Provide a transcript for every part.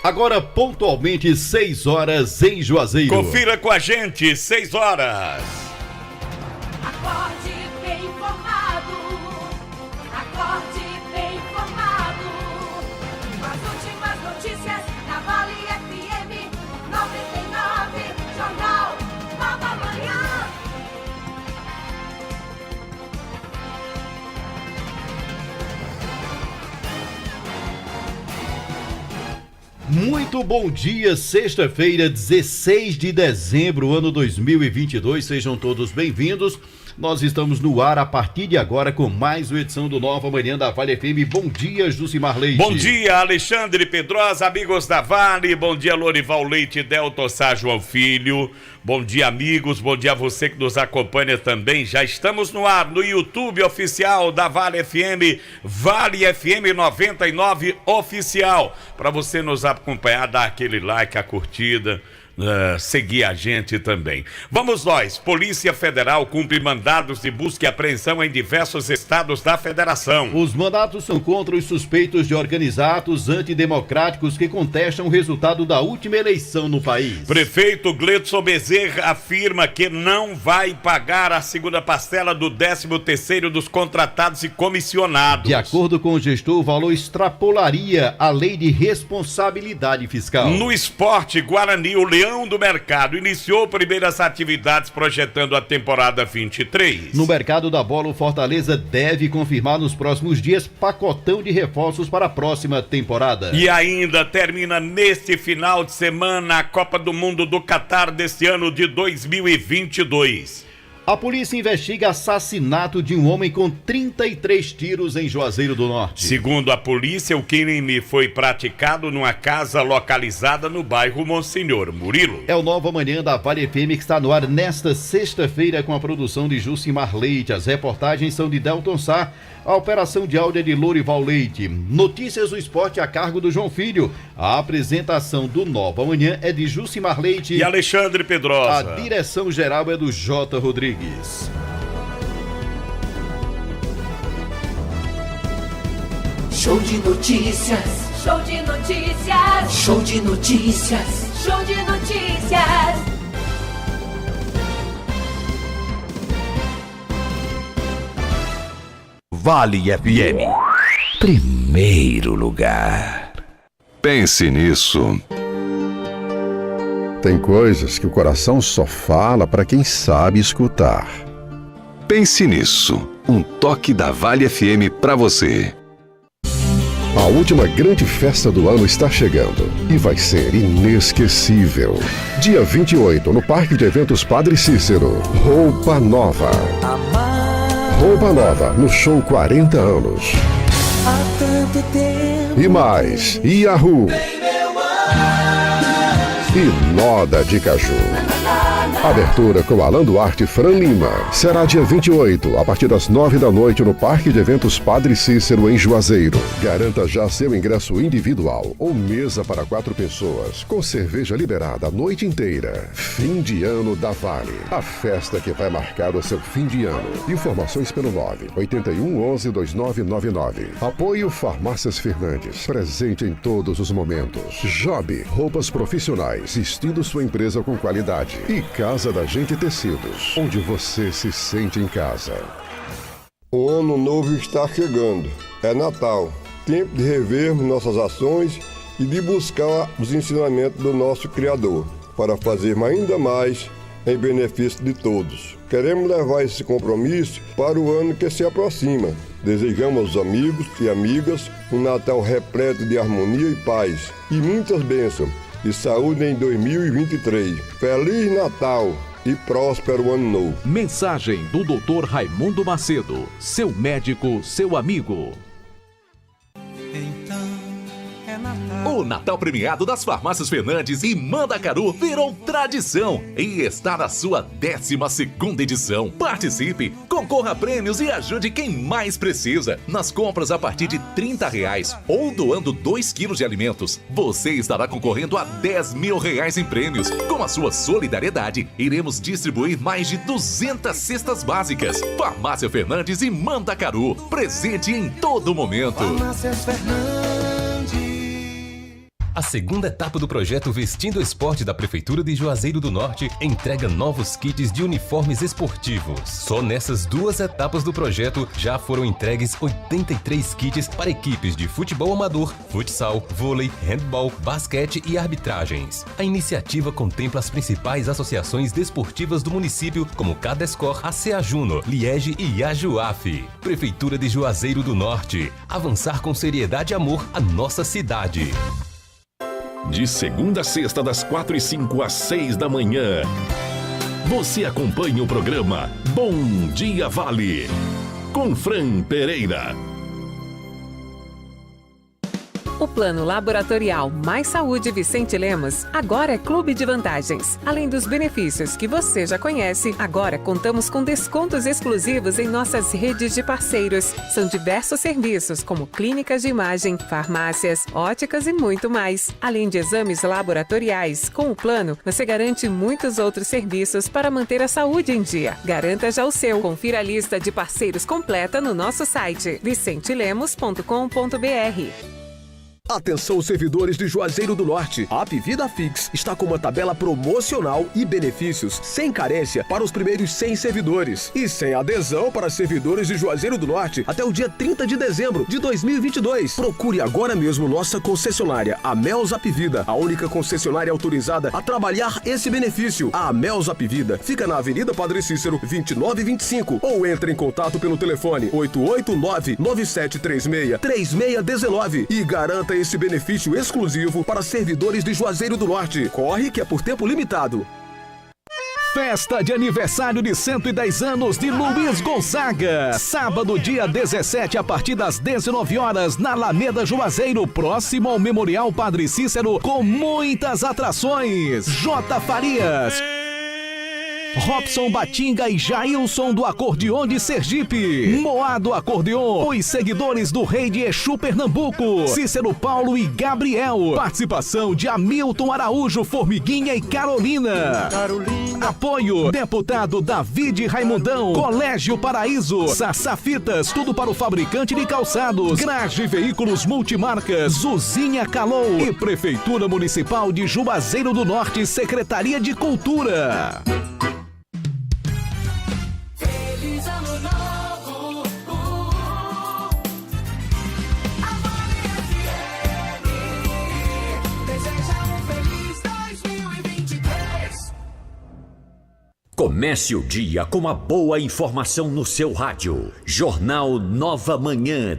Agora, pontualmente, 6 horas em Juazeiro. Confira com a gente, 6 horas. Acorde bem informado. Acorde bem informado. Com as últimas notícias na Vale FM 99, Jornal Nova Manhã. Muito bom dia, sexta-feira, 16 de dezembro, ano 2022. Sejam todos bem-vindos. Nós estamos no ar a partir de agora com mais uma edição do Nova Manhã da Vale FM. Bom dia, Jucimar Leite. Bom dia, Alexandre Pedrosa, amigos da Vale. Bom dia, Lorival Leite, Delton Sá João Filho. Bom dia, amigos. Bom dia a você que nos acompanha também. Já estamos no ar no YouTube oficial da Vale FM, Vale FM 99 oficial. Para você nos acompanhar, dar aquele like, a curtida. Seguir a gente também. Vamos nós, Polícia Federal cumpre mandados de busca e apreensão em diversos estados da federação. Os mandatos são contra os suspeitos de organizar atos antidemocráticos que contestam o resultado da última eleição no país. Prefeito Gleidson Bezerra afirma que não vai pagar a segunda parcela do 13º dos contratados e comissionados. De acordo com o gestor, o valor extrapolaria a lei de responsabilidade fiscal. No esporte, Guarani, o Leão do Mercado iniciou primeiras atividades projetando a temporada 23. No mercado da bola, o Fortaleza deve confirmar nos próximos dias pacotão de reforços para a próxima temporada. E ainda termina neste final de semana a Copa do Mundo do Catar deste ano de 2022. A polícia investiga assassinato de um homem com 33 tiros em Juazeiro do Norte. Segundo a polícia, o crime foi praticado numa casa localizada no bairro Monsenhor Murilo. É o Nova Manhã da Vale FM que está no ar nesta sexta-feira com a produção de Jucimar Leite. As reportagens são de Delton Sá, a operação de áudio é de Lorival Leite. Notícias do esporte a cargo do João Filho. A apresentação do Nova Manhã é de Jucimar Leite e Alexandre Pedrosa. A direção geral é do J. Rodrigues. Show de notícias. Show de notícias. Show de notícias. Show de notícias. Vale FM, primeiro lugar. Pense nisso. Tem coisas que o coração só fala para quem sabe escutar. Pense nisso. Um toque da Vale FM para você. A última grande festa do ano está chegando e vai ser inesquecível. Dia 28, no Parque de Eventos Padre Cícero. Roupa Nova. Roupa Nova, no show 40 anos. Há tanto tempo. E mais, Yahoo. E Noda de Caju. Abertura com Alan Duarte e Fran Lima. Será dia 28, a partir das 9 da noite, no Parque de Eventos Padre Cícero, em Juazeiro. Garanta já seu ingresso individual ou mesa para 4 pessoas, com cerveja liberada a noite inteira. Fim de ano da Vale. A festa que vai marcar o seu fim de ano. Informações pelo 981112999. Apoio Farmácias Fernandes. Presente em todos os momentos. Job, roupas profissionais, vestindo sua empresa com qualidade. E Casa da Gente Tecidos, onde você se sente em casa. O ano novo está chegando. É Natal. Tempo de revermos nossas ações e de buscar os ensinamentos do nosso Criador, para fazermos ainda mais em benefício de todos. Queremos levar esse compromisso para o ano que se aproxima. Desejamos aos amigos e amigas um Natal repleto de harmonia e paz e muitas bênçãos. E saúde em 2023. Feliz Natal e próspero Ano Novo. Mensagem do Dr. Raimundo Macedo, seu médico, seu amigo. O Natal premiado das Farmácias Fernandes e Mandacaru virou tradição e está na sua 12ª edição. Participe, concorra a prêmios e ajude quem mais precisa. Nas compras a partir de R$30 ou doando 2 quilos de alimentos, você estará concorrendo a R$10 mil em prêmios. Com a sua solidariedade, iremos distribuir mais de 200 cestas básicas. Farmácia Fernandes e Mandacaru, presente em todo momento. Farmácias Fernandes. A segunda etapa do projeto Vestindo Esporte da Prefeitura de Juazeiro do Norte entrega novos kits de uniformes esportivos. Só nessas 2 etapas do projeto já foram entregues 83 kits para equipes de futebol amador, futsal, vôlei, handball, basquete e arbitragens. A iniciativa contempla as principais associações desportivas do município, como Cadescor, ACA Juno, Liege e Ajuaf. Prefeitura de Juazeiro do Norte. Avançar com seriedade e amor a nossa cidade. De segunda a sexta, das 4h05 às 6 da manhã. Você acompanha o programa Bom Dia Vale, com Fran Pereira. O Plano Laboratorial Mais Saúde Vicente Lemos agora é clube de vantagens. Além dos benefícios que você já conhece, agora contamos com descontos exclusivos em nossas redes de parceiros. São diversos serviços como clínicas de imagem, farmácias, óticas e muito mais. Além de exames laboratoriais, com o plano você garante muitos outros serviços para manter a saúde em dia. Garanta já o seu. Confira a lista de parceiros completa no nosso site vicentelemos.com.br. Atenção, servidores de Juazeiro do Norte. A Apvida Fix está com uma tabela promocional e benefícios sem carência para os primeiros 100 servidores e sem adesão para servidores de Juazeiro do Norte até o dia 30 de dezembro de 2022. Procure agora mesmo nossa concessionária, a Mels Apvida, a única concessionária autorizada a trabalhar esse benefício. A Mels Apvida fica na Avenida Padre Cícero, 2925, ou entre em contato pelo telefone 889-9736-3619 e garanta esse benefício exclusivo para servidores de Juazeiro do Norte. Corre que é por tempo limitado. Festa de aniversário de 110 anos de Luiz Gonzaga. Sábado, dia 17, a partir das 19 horas, na Alameda Juazeiro, próximo ao Memorial Padre Cícero, com muitas atrações. J. Farias, Robson Batinga e Jailson do Acordeon de Sergipe, Moá do Acordeon, os seguidores do Rei de Exu Pernambuco, Cícero Paulo e Gabriel, participação de Hamilton Araújo, Formiguinha e Carolina. Apoio, deputado David Raimundão, Colégio Paraíso, Sassafitas, tudo para o fabricante de calçados, Grage Veículos Multimarcas, Zuzinha Calou e Prefeitura Municipal de Juazeiro do Norte, Secretaria de Cultura. Comece o dia com uma boa informação no seu rádio. Jornal Nova Manhã.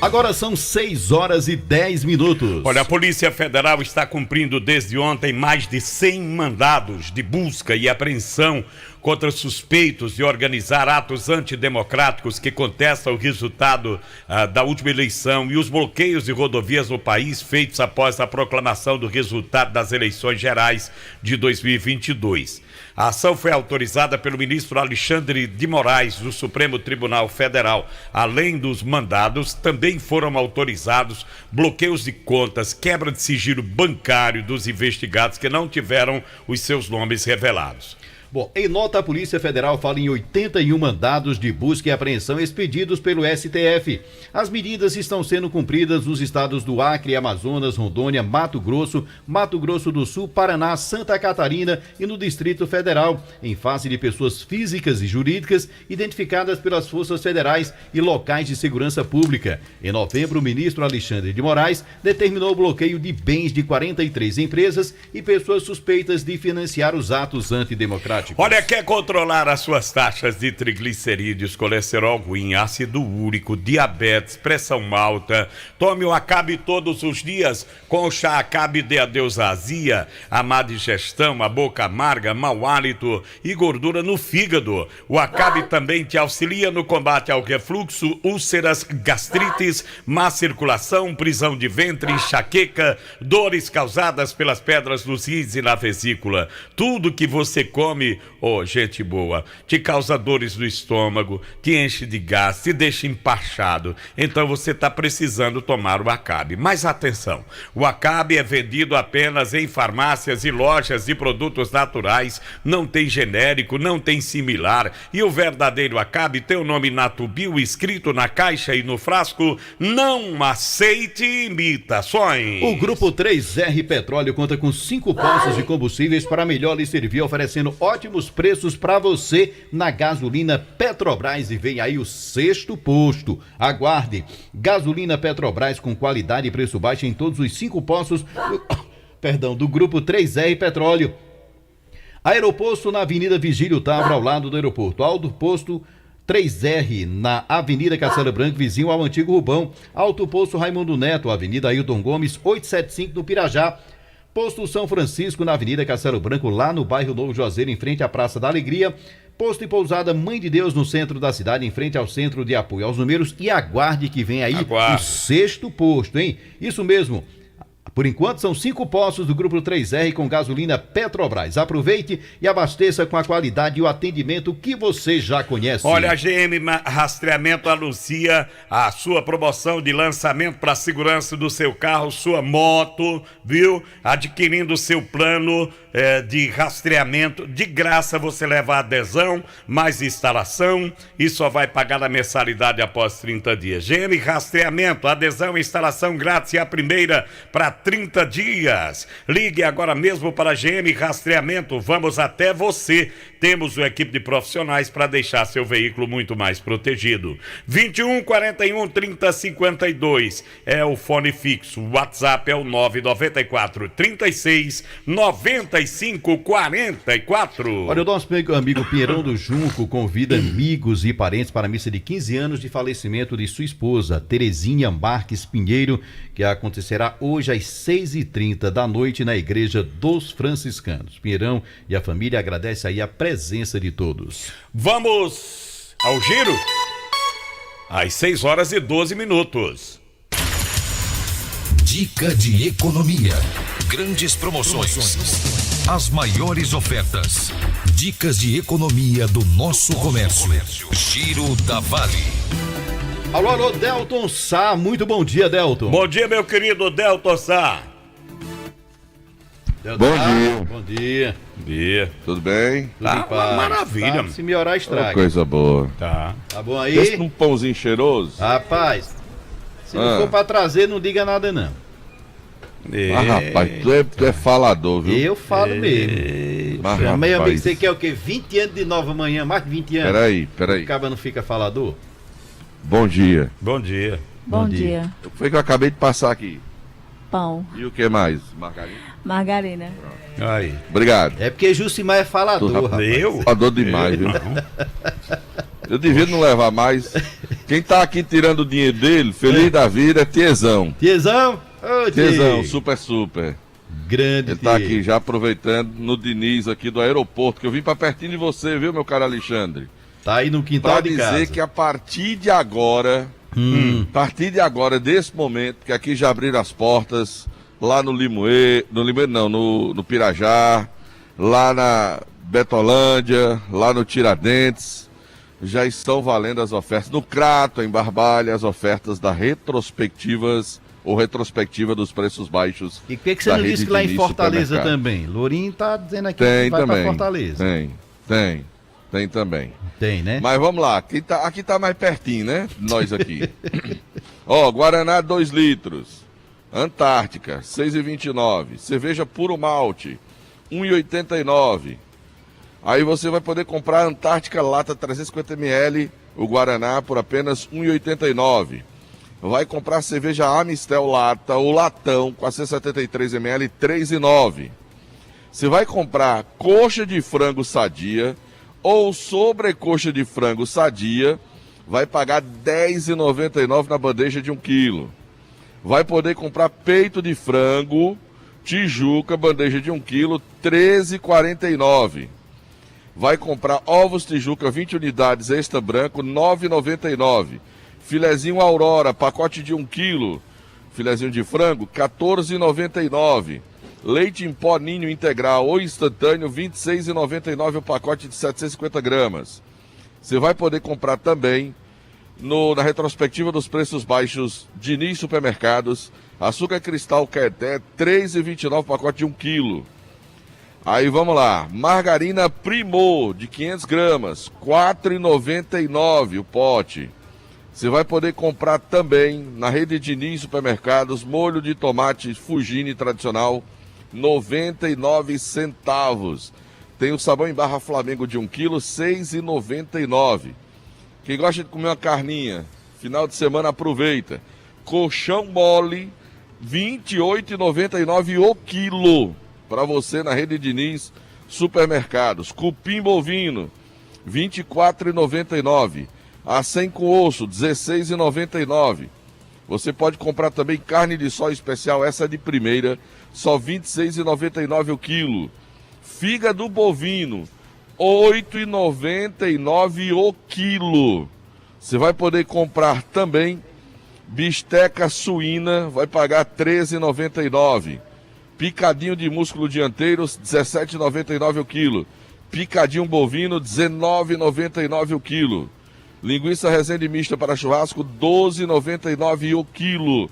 Agora são 6h10. Olha, a Polícia Federal está cumprindo desde ontem mais de 100 mandados de busca e apreensão contra suspeitos de organizar atos antidemocráticos que contestam o resultado da última eleição e os bloqueios de rodovias no país feitos após a proclamação do resultado das eleições gerais de 2022. A ação foi autorizada pelo ministro Alexandre de Moraes, do Supremo Tribunal Federal. Além dos mandados, também foram autorizados bloqueios de contas, quebra de sigilo bancário dos investigados que não tiveram os seus nomes revelados. Bom, em nota, a Polícia Federal fala em 81 mandados de busca e apreensão expedidos pelo STF. As medidas estão sendo cumpridas nos estados do Acre, Amazonas, Rondônia, Mato Grosso do Sul, Paraná, Santa Catarina e no Distrito Federal, em face de pessoas físicas e jurídicas identificadas pelas forças federais e locais de segurança pública. Em novembro, o ministro Alexandre de Moraes determinou o bloqueio de bens de 43 empresas e pessoas suspeitas de financiar os atos antidemocráticos. Olha, quer controlar as suas taxas de triglicerídeos, colesterol ruim, ácido úrico, diabetes, pressão alta? Tome o Acabe todos os dias com o chá Acabe de adeus à azia, a má digestão, a boca amarga, mau hálito e gordura no fígado. O Acabe também te auxilia no combate ao refluxo, úlceras, gastrites, má circulação, prisão de ventre, enxaqueca, dores causadas pelas pedras nos rins e na vesícula. Tudo que você come Acabe, gente boa, te causa dores no estômago, te enche de gás, te deixa empachado. Então você está precisando tomar o Acabe. Mas atenção, o Acabe é vendido apenas em farmácias e lojas de produtos naturais, não tem genérico, não tem similar, e o verdadeiro Acabe tem o nome Natubio escrito na caixa e no frasco. Não aceite imitações. O Grupo 3R Petróleo conta com 5 postos de combustíveis para melhor lhe servir, oferecendo ótimos preços para você na gasolina Petrobras. E vem aí o 6º posto. Aguarde. Gasolina Petrobras com qualidade e preço baixo em todos os 5 postos do Grupo 3R Petróleo. Aeroposto na Avenida Vigílio Távora, ao lado do aeroporto. Alto Posto 3R na Avenida Castelo Branco, vizinho ao Antigo Rubão. Alto Posto Raimundo Neto, Avenida Ailton Gomes, 875 no Pirajá. Posto São Francisco na Avenida Castelo Branco, lá no bairro Novo Juazeiro, em frente à Praça da Alegria. Posto e pousada Mãe de Deus no centro da cidade, em frente ao Centro de Apoio aos Números. E aguarde que vem aí o 6º posto, hein? Isso mesmo. Por enquanto, são 5 postos do Grupo 3R com gasolina Petrobras. Aproveite e abasteça com a qualidade e o atendimento que você já conhece. Olha, a GM Rastreamento anuncia a sua promoção de lançamento para a segurança do seu carro, sua moto, viu? Adquirindo o seu plano de rastreamento. De graça você leva a adesão, mais instalação e só vai pagar a mensalidade após 30 dias. GM Rastreamento, adesão e instalação grátis e a primeira para 30 dias. Ligue agora mesmo para a GM Rastreamento. Vamos até você. Temos uma equipe de profissionais para deixar seu veículo muito mais protegido. 21 41 30 52 é o fone fixo. O WhatsApp é o 994 36 95 44. Olha, o nosso amigo Pinheirão do Junco convida amigos e parentes para a missa de 15 anos de falecimento de sua esposa, Terezinha Marques Pinheiro, que acontecerá hoje às 6h30 da noite na Igreja dos Franciscanos. Pinheirão e a família agradecem aí a presença de todos. Vamos ao giro? Às 6h12. Dica de economia. Grandes promoções. As maiores ofertas. Dicas de economia do nosso comércio. Giro da Vale. Alô, Delton Sá, muito bom dia, Delton. Bom dia, meu querido Delton Sá. Delton, bom dia. Bom dia. Bom dia. Tudo bem? Tudo em paz. Maravilha. Tá, se melhorar, estraga. Coisa boa. Tá bom aí? Pensa num pãozinho cheiroso. Rapaz, se não for pra trazer, não diga nada, não. Rapaz, tu é falador, viu? Eu falo mesmo. Mas, meu amigo, rapaz, você quer o quê? 20 anos de Nova Manhã, mais de 20 anos? Peraí. O cara não fica falador? Bom dia. Bom dia. Bom dia. Foi que eu acabei de passar aqui. Pão. E o que mais? Margarina? Margarina. Aí. Obrigado. É porque Jucimar é falador, rapaz. Falador demais, viu? Eu devia não levar mais. Quem tá aqui tirando o dinheiro dele, feliz da vida, é Tiezão. Tiezão? Ô, Tiezão, super. Grande. Ele tá aqui já aproveitando no Diniz aqui do aeroporto, que eu vim pra pertinho de você, viu, meu caro Alexandre? Tá aí no quintal de casa. Pra dizer que a partir de agora, desse momento, que aqui já abriram as portas, lá no Limoeiro, no Pirajá, lá na Betolândia, lá no Tiradentes, já estão valendo as ofertas. No Crato, em Barbalha, as ofertas da retrospectiva dos preços baixos. E por que você não disse que lá em Fortaleza também? Lourinho tá dizendo aqui que vai pra Fortaleza. Tem também. Tem, né? Mas vamos lá, aqui tá mais pertinho, né? Nós aqui. Guaraná 2 litros. Antártica, 6,29. Cerveja Puro Malte, 1,89. Aí você vai poder comprar Antártica Lata 350ml, o Guaraná, por apenas 1,89. Vai comprar cerveja Amistel Lata, o latão, 473ml, 3,9. Você vai comprar coxa de frango sadia ou sobrecoxa de frango sadia, vai pagar R$10,99 na bandeja de 1 quilo. Vai poder comprar peito de frango, Tijuca, bandeja de 1 quilo, R$13,49. Vai comprar ovos Tijuca, 20 unidades extra branco, R$9,99. Filezinho Aurora, pacote de 1 quilo, filezinho de frango, R$14,99. Leite em pó ninho integral ou instantâneo, R$ 26,99 o pacote de 750 gramas. Você vai poder comprar também na retrospectiva dos preços baixos Diniz Supermercados, açúcar cristal Caeté, R$ 3,29 o pacote de 1 quilo. Aí vamos lá, margarina Primor de 500 gramas, R$ 4,99 o pote. Você vai poder comprar também na rede Diniz Supermercados molho de tomate Fugini tradicional, 99 centavos. Tem o sabão em barra Flamengo de 1 quilo, R$ 6,99. Quem gosta de comer uma carninha, final de semana aproveita. Colchão mole, R$ 28,99 o quilo. Para você na rede Diniz Supermercados. Cupim bovino, R$ 24,99. Acém com osso, R$ 16,99. Você pode comprar também carne de sol especial, essa de primeira, só R$ 26,99 o quilo. Fígado bovino, R$ 8,99 o quilo. Você vai poder comprar também bisteca suína, vai pagar R$ 13,99. Picadinho de músculo dianteiro, R$ 17,99 o quilo. Picadinho bovino, R$ 19,99 o quilo. Linguiça Resende mista para churrasco, R$ 12,99 o quilo.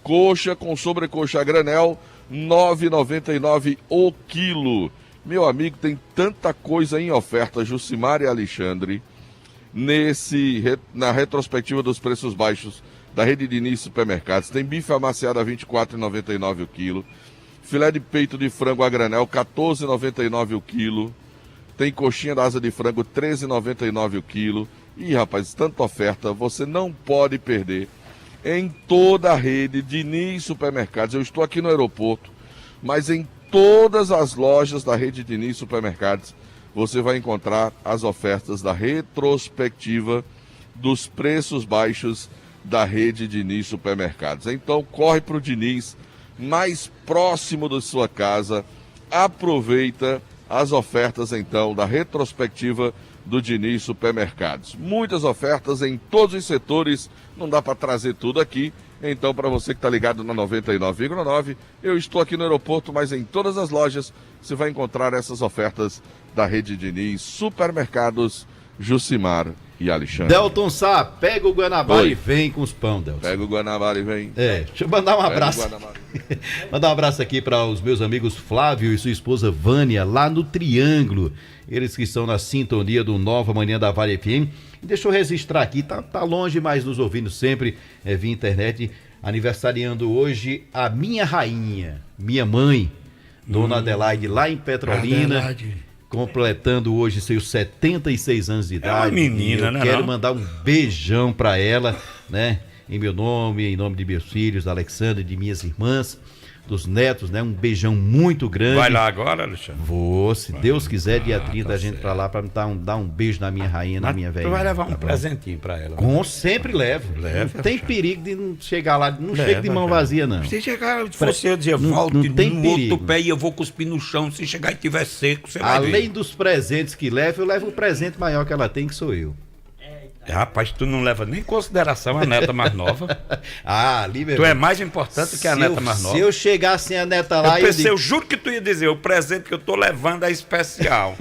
Coxa com sobrecoxa a granel, R$ 9,99 o quilo. Meu amigo, tem tanta coisa em oferta, Jucimar e Alexandre, na retrospectiva dos preços baixos da rede Diniz Supermercados. Tem bife amaciado a R$ 24,99 o quilo. Filé de peito de frango a granel, R$ 14,99 o quilo. Tem coxinha da asa de frango, R$ 13,99 o quilo. Ih, rapaz, tanta oferta, você não pode perder. Em toda a rede Diniz Supermercados. Eu estou aqui no aeroporto, mas em todas as lojas da rede Diniz Supermercados, você vai encontrar as ofertas da retrospectiva dos preços baixos da rede Diniz Supermercados. Então, corre para o Diniz, mais próximo da sua casa, aproveita as ofertas, então, da retrospectiva do Diniz Supermercados. Muitas ofertas em todos os setores, não dá para trazer tudo aqui. Então, para você que está ligado na 99,9, eu estou aqui no aeroporto, mas em todas as lojas você vai encontrar essas ofertas da rede Diniz Supermercados, Jucimar e Alexandre. Delton Sá, pega o Guanabara e vem com os pão, Delton. Pega o Guanabara e vem. Deixa eu mandar um abraço. Mandar um abraço aqui para os meus amigos Flávio e sua esposa Vânia, lá no Triângulo. Eles que estão na sintonia do Nova Manhã da Vale FM. Deixa eu registrar aqui, tá longe, mas nos ouvindo sempre via internet. Aniversariando hoje a minha rainha, minha mãe, Dona Adelaide, lá em Petrolina. Adelaide. Completando hoje seus 76 anos de idade. É uma menina, né? Quero mandar um beijão para ela, né? Em meu nome, em nome de meus filhos, da Alexandre, de minhas irmãs, dos netos, né? Um beijão muito grande. Vai lá agora, Alexandre? Vou, se Deus quiser, dia 30 a gente pra lá pra dar um beijo na minha rainha, na minha velhinha. Tu vai levar um presentinho pra ela. Sempre levo. Não tem perigo de não chegar lá, não chega de mão vazia, não. Se chegar, você dizer, volte no outro pé e eu vou cuspir no chão. Se chegar e tiver seco, você vai ver. Além dos presentes que levo, eu levo o presente maior que ela tem, que sou eu. Rapaz, tu não leva nem em consideração a neta mais nova. Ali mesmo. Tu é mais importante que a neta mais nova. Se eu chegar sem a neta lá... Eu juro que tu ia dizer, o presente que eu tô levando é especial.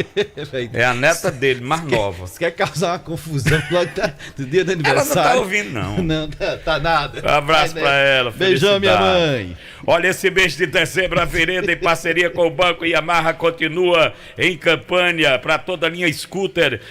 É a neta dele, mais nova. Você quer causar uma confusão logo do dia do aniversário? Ela não tá ouvindo, não. Não, tá nada. Um abraço pra ela. Beijão, minha mãe. Olha, esse mês de dezembro, a Vereda, em parceria com o Banco Yamaha, continua em campanha para toda a linha scooter.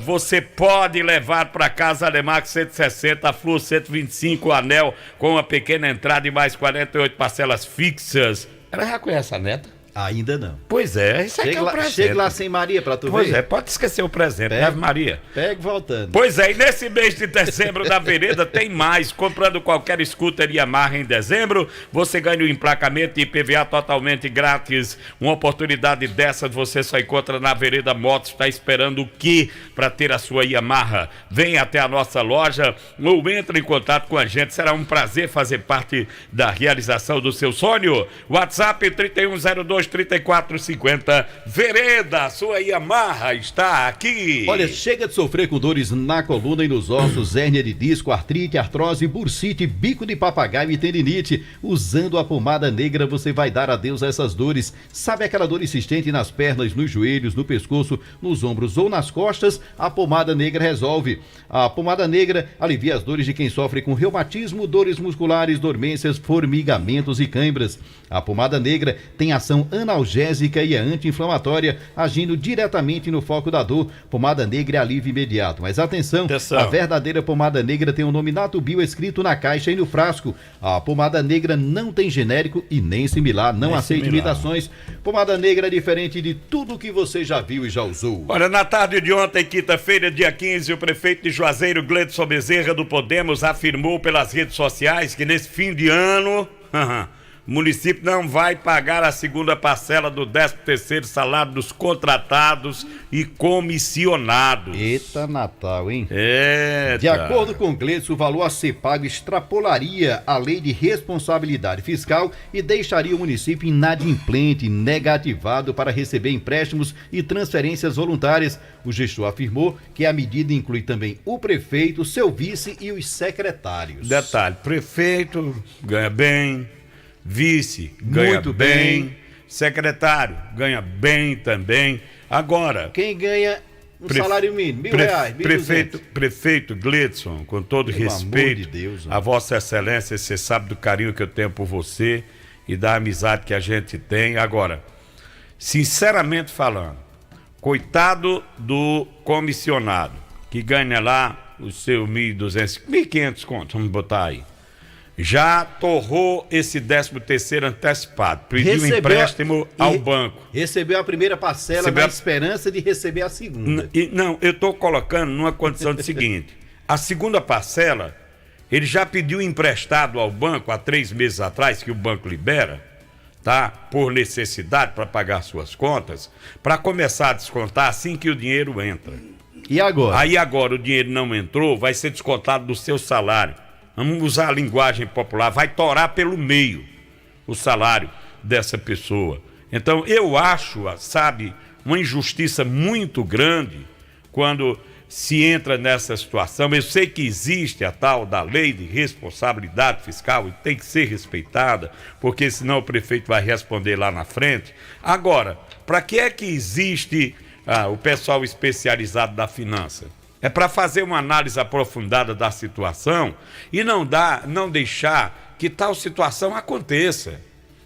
Você pode levar para casa a Lemax 160, a Flu 125, o Anel com uma pequena entrada e mais 48 parcelas fixas. Ela já conhece a neta? Ainda não. Pois é, isso aqui é o presente. Chega lá sem Maria pra tu ver. Pois é, pode esquecer o presente, leve Maria. Pega voltando. Pois é, e nesse mês de dezembro da Vereda tem mais. Comprando qualquer scooter Yamaha em dezembro, você ganha o emplacamento e IPVA totalmente grátis. Uma oportunidade dessas você só encontra na Vereda Motos. Está esperando o quê para ter a sua Yamaha? Vem até a nossa loja ou entre em contato com a gente. Será um prazer fazer parte da realização do seu sonho. WhatsApp 3102 32-34-50. Vereda, sua Yamaha está aqui. Olha, chega de sofrer com dores na coluna e nos ossos, hérnia de disco, artrite, artrose, bursite, bico de papagaio e tendinite. Usando a pomada negra você vai dar adeus a essas dores. Sabe aquela dor insistente nas pernas, nos joelhos, no pescoço, nos ombros ou nas costas? A pomada negra resolve. A pomada negra alivia as dores de quem sofre com reumatismo, dores musculares, dormências, formigamentos e cãibras. A pomada negra tem ação analgésica e é anti-inflamatória, agindo diretamente no foco da dor. Pomada negra é alívio imediato. Mas atenção, a verdadeira pomada negra tem o nome Natubio escrito na caixa e no frasco. A pomada negra não tem genérico e nem similar, não aceita imitações. Pomada negra é diferente de tudo que você já viu e já usou. Olha, na tarde de ontem, quinta-feira, dia 15, o prefeito de Juazeiro, Gleidson Bezerra do Podemos, afirmou pelas redes sociais que nesse fim de ano o município não vai pagar a segunda parcela do 13º salário dos contratados e comissionados. Eita Natal, hein? Eita. De acordo com o Gleidson, o valor a ser pago extrapolaria a lei de responsabilidade fiscal e deixaria o município inadimplente, negativado para receber empréstimos e transferências voluntárias. O gestor afirmou que a medida inclui também o prefeito, seu vice e os secretários. Detalhe, prefeito ganha bem, vice ganha muito bem, secretário ganha bem também. Agora, quem ganha um salário mínimo, R$1.000, R$1.200. Prefeito Gleidson, com todo respeito, de Deus, a Vossa Excelência, você sabe do carinho que eu tenho por você e da amizade que a gente tem. Agora, sinceramente falando, coitado do comissionado que ganha lá o seu 1.200, 1.500 contos, vamos botar aí. Já torrou esse 13º antecipado, pediu empréstimo ao banco. Recebeu a primeira parcela na esperança de receber a segunda. Não, eu estou colocando numa condição de seguinte, a segunda parcela, ele já pediu emprestado ao banco há 3 meses atrás, que o banco libera, tá? Por necessidade, para pagar suas contas, para começar a descontar assim que o dinheiro entra. E agora? Aí agora o dinheiro não entrou, vai ser descontado do seu salário. Vamos usar a linguagem popular, vai torar pelo meio o salário dessa pessoa. Então eu acho, sabe, uma injustiça muito grande quando se entra nessa situação. Eu sei que existe a tal da lei de responsabilidade fiscal e tem que ser respeitada, porque senão o prefeito vai responder lá na frente. Agora, para que é que existe o pessoal especializado da finança? É para fazer uma análise aprofundada da situação e não deixar que tal situação aconteça,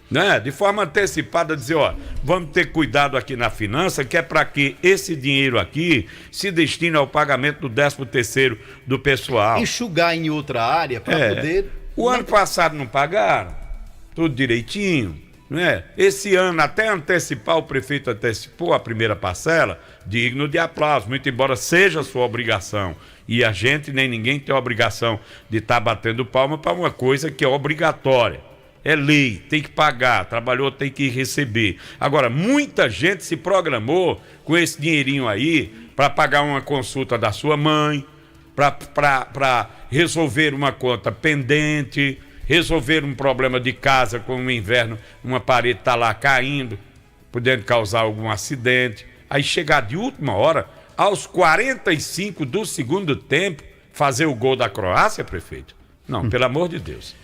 né? De forma antecipada, dizer, ó, vamos ter cuidado aqui na finança, que é para que esse dinheiro aqui se destine ao pagamento do 13º do pessoal. Enxugar em outra área para poder... O ano passado não pagaram, tudo direitinho, né? Esse ano, até antecipar, o prefeito antecipou a primeira parcela, digno de aplauso, muito embora seja a sua obrigação. E a gente, nem ninguém tem a obrigação de estar batendo palma para uma coisa que é obrigatória. É lei, tem que pagar, trabalhou, tem que receber. Agora, muita gente se programou com esse dinheirinho aí para pagar uma consulta da sua mãe, para resolver uma conta pendente, resolver um problema de casa com o inverno, uma parede está lá caindo, podendo causar algum acidente. Aí chegar de última hora, aos 45 do segundo tempo, fazer o gol da Croácia, prefeito? Não, pelo amor de Deus.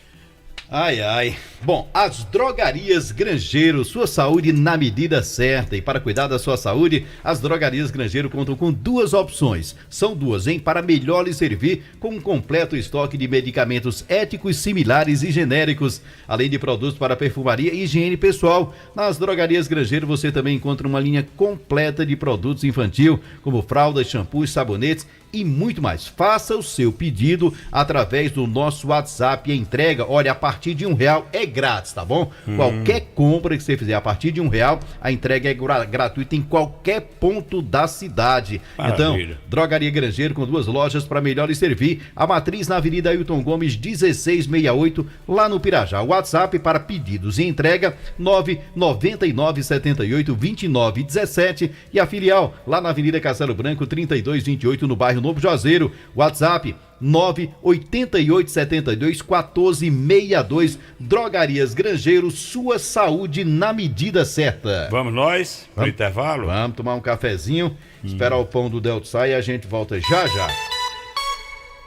Ai, ai. Bom, as drogarias Grangeiro, sua saúde na medida certa. E para cuidar da sua saúde, as drogarias Grangeiro contam com 2 opções. São 2, hein? Para melhor lhe servir, com um completo estoque de medicamentos éticos, similares e genéricos, além de produtos para perfumaria e higiene pessoal. Nas drogarias Grangeiro você também encontra uma linha completa de produtos infantil, como fraldas, shampoos, sabonetes e muito mais. Faça o seu pedido através do nosso WhatsApp e a entrega, olha, a partir de R$1 é grátis, tá bom? Qualquer compra que você fizer a partir de R$1, a entrega é gratuita em qualquer ponto da cidade. Maravilha. Então, Drogaria Grangeiro com 2 lojas para melhor lhe servir. A matriz na Avenida Ailton Gomes 1668, lá no Pirajá. O WhatsApp para pedidos e entrega 999782917 e a filial lá na Avenida Castelo Branco 3228, no bairro Novo Juazeiro. WhatsApp 988721462. Drogarias Grangeiro, sua saúde na medida certa. Vamos nós pro intervalo? Vamos tomar um cafezinho, esperar o pão do Delto sair e a gente volta já já.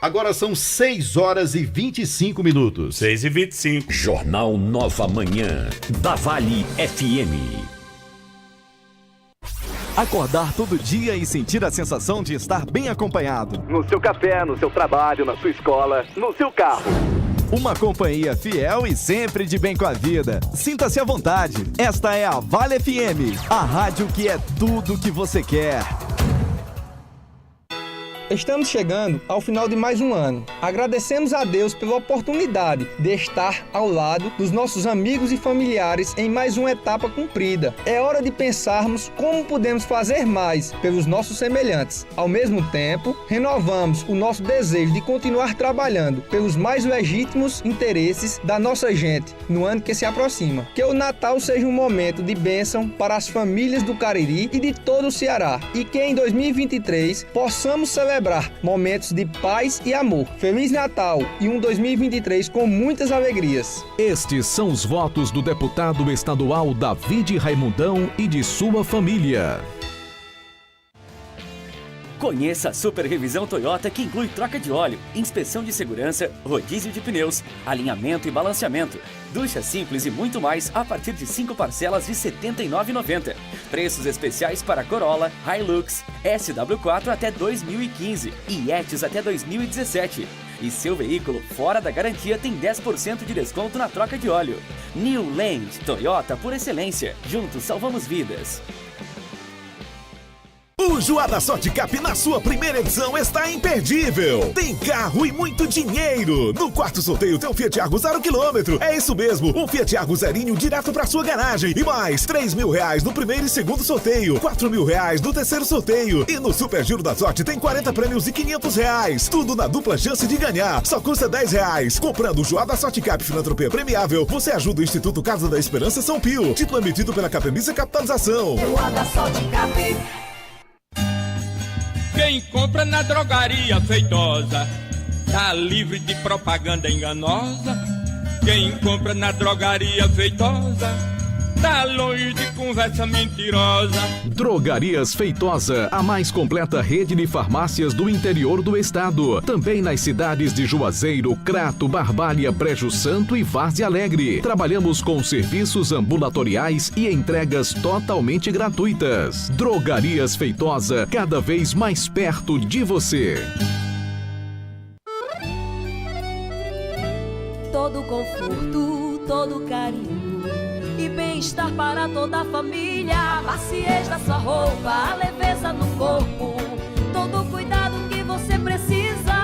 Agora são 6h25. 6h25. Jornal Nova Manhã, da Vale FM. Acordar todo dia e sentir a sensação de estar bem acompanhado. No seu café, no seu trabalho, na sua escola, no seu carro. Uma companhia fiel e sempre de bem com a vida. Sinta-se à vontade. Esta é a Vale FM, a rádio que é tudo o que você quer. Estamos chegando ao final de mais um ano. Agradecemos a Deus pela oportunidade de estar ao lado dos nossos amigos e familiares em mais uma etapa cumprida. É hora de pensarmos como podemos fazer mais pelos nossos semelhantes. Ao mesmo tempo, renovamos o nosso desejo de continuar trabalhando pelos mais legítimos interesses da nossa gente no ano que se aproxima. Que o Natal seja um momento de bênção para as famílias do Cariri e de todo o Ceará. E que em 2023 possamos celebrar momentos de paz e amor. Feliz Natal e um 2023 com muitas alegrias. Estes são os votos do deputado estadual David Raimundão e de sua família. Conheça a Super Revisão Toyota, que inclui troca de óleo, inspeção de segurança, rodízio de pneus, alinhamento e balanceamento, ducha simples e muito mais a partir de 5 parcelas de R$ 79,90. Preços especiais para Corolla, Hilux, SW4 até 2015 e Etios até 2017. E seu veículo fora da garantia tem 10% de desconto na troca de óleo. New Land, Toyota por excelência. Juntos salvamos vidas. O Joá da Sorte Cap na sua primeira edição está imperdível. Tem carro e muito dinheiro. No quarto sorteio tem um Fiat Argo 0 km. É isso mesmo, um Fiat Argo zerinho direto pra sua garagem. E mais R$3.000 no primeiro e segundo sorteio, R$4.000 no terceiro sorteio. E no Super Giro da Sorte tem 40 prêmios e R$500. Tudo na dupla chance de ganhar. Só custa R$10. Comprando o Joá da Sorte Cap Filantropia Premiável, você ajuda o Instituto Casa da Esperança São Pio. Título emitido pela Capemisa Capitalização. Joá da Sorte Cap. Quem compra na drogaria feitosa tá livre de propaganda enganosa. Quem compra na drogaria feitosa tá longe de conversa mentirosa. Drogarias Feitosa, a mais completa rede de farmácias do interior do estado. Também nas cidades de Juazeiro, Crato, Barbalha, Brejo Santo e Várzea Alegre. Trabalhamos com serviços ambulatoriais e entregas totalmente gratuitas. Drogarias Feitosa, cada vez mais perto de você. Todo conforto, todo carinho e bem-estar para toda a família. A maciez da sua roupa, a leveza no corpo, todo o cuidado que você precisa.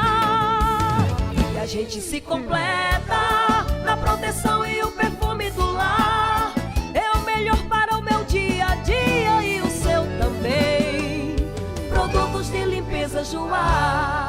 E a gente se completa na proteção e o perfume do lar. É o melhor para o meu dia a dia e o seu também. Produtos de limpeza Joá.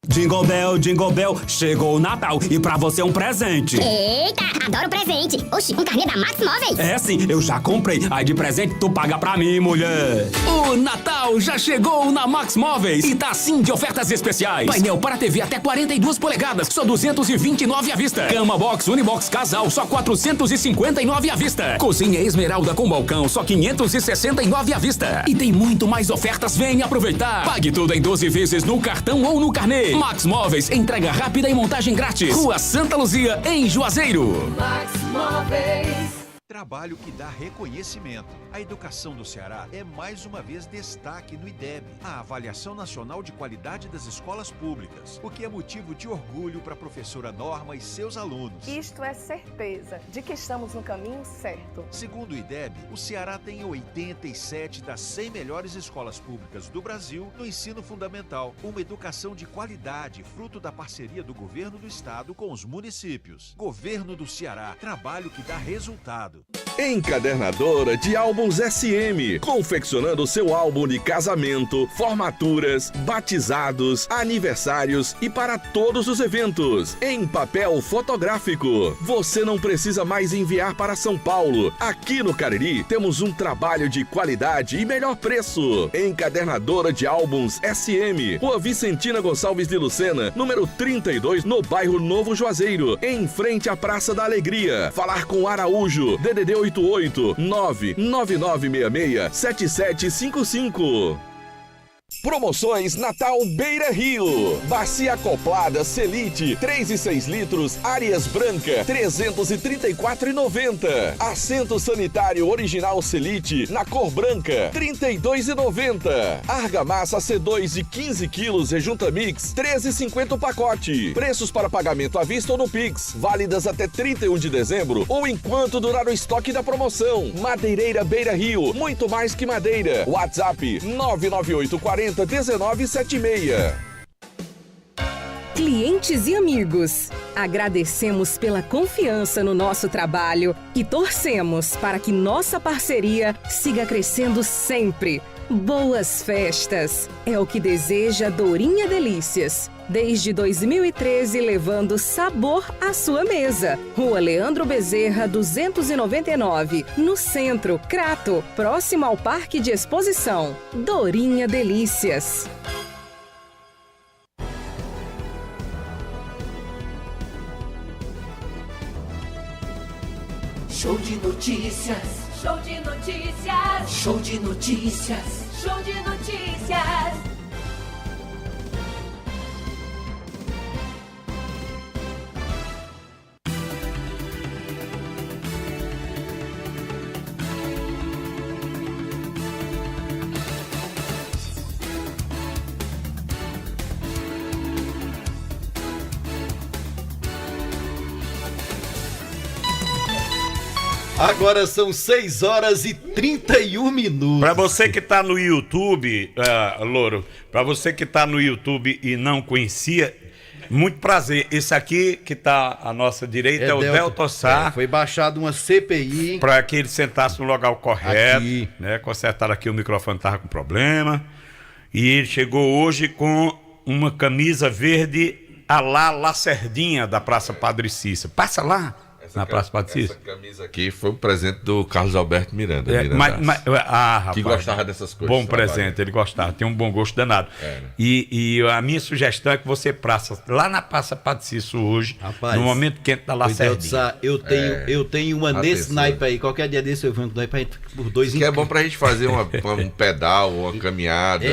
Jingle Bell, chegou o Natal e pra você um presente. Eita, adoro presente. Oxi, um carnê da Max Móveis. É sim, eu já comprei. Aí de presente tu paga pra mim, mulher. O Natal já chegou na Max Móveis e tá sim de ofertas especiais. Painel para TV até 42 polegadas, só 229 à vista. Cama box Unibox casal, só 459 à vista. Cozinha Esmeralda com balcão, só 569 à vista. E tem muito mais ofertas, vem aproveitar. Pague tudo em 12 vezes no cartão ou no carnê. Max Móveis, entrega rápida e montagem grátis. Rua Santa Luzia, em Juazeiro. Max Móveis. Trabalho que dá reconhecimento. A educação do Ceará é mais uma vez destaque no IDEB, a Avaliação Nacional de Qualidade das Escolas Públicas, o que é motivo de orgulho para a professora Norma e seus alunos. Isto é certeza de que estamos no caminho certo. Segundo o IDEB, o Ceará tem 87 das 100 melhores escolas públicas do Brasil no ensino fundamental, uma educação de qualidade, fruto da parceria do governo do estado com os municípios. Governo do Ceará, trabalho que dá resultado. Encadernadora de álbuns SM, confeccionando seu álbum de casamento, formaturas, batizados, aniversários e para todos os eventos. Em papel fotográfico. Você não precisa mais enviar para São Paulo. Aqui no Cariri temos um trabalho de qualidade e melhor preço. Encadernadora de álbuns SM, Rua Vicentina Gonçalves de Lucena, número 32, no bairro Novo Juazeiro, em frente à Praça da Alegria. Falar com Araújo, DDD 88 999667755. Promoções Natal Beira Rio. Bacia acoplada Selite 3 e 6 litros, Arias Branca 334,90. Assento sanitário original Selite na cor branca 32,90. Argamassa C2 de 15 quilos rejunta mix 13,50 o pacote. Preços para pagamento à vista ou no Pix, válidas até 31 de dezembro ou enquanto durar o estoque da promoção. Madeireira Beira Rio, muito mais que madeira. WhatsApp 99840 1976. Clientes e amigos, agradecemos pela confiança no nosso trabalho e torcemos para que nossa parceria siga crescendo sempre. Boas festas! É o que deseja Dorinha Delícias. Desde 2013, levando sabor à sua mesa. Rua Leandro Bezerra, 299, no centro, Crato, próximo ao Parque de Exposição. Dorinha Delícias. Show de notícias. Show de notícias. Show de notícias. Show de notícias. Agora são 6 horas e 31 minutos. Pra você que tá no YouTube, Louro, pra você que tá no YouTube e não conhecia, muito prazer. Esse aqui que tá à nossa direita é o Delton Sá. Foi baixado uma CPI. Pra que ele sentasse no lugar correto. Aqui. Né? Consertaram aqui, o microfone tava com problema. E ele chegou hoje com uma camisa verde à la Lacerdinha da Praça Padre Cícero. Passa lá. Na Praça Padre Cícero? Essa camisa aqui foi um presente do Carlos Alberto Miranda. Rapaz, que gostava dessas coisas. Bom presente, ele gostava, tem um bom gosto danado. E a minha sugestão é que você passa lá na Praça Padre Cícero hoje, no momento quente da Lacerdinha. Eu tenho uma nesse naipe aí, qualquer dia desse eu venho por dois. Que é bom pra gente fazer um pedal, uma caminhada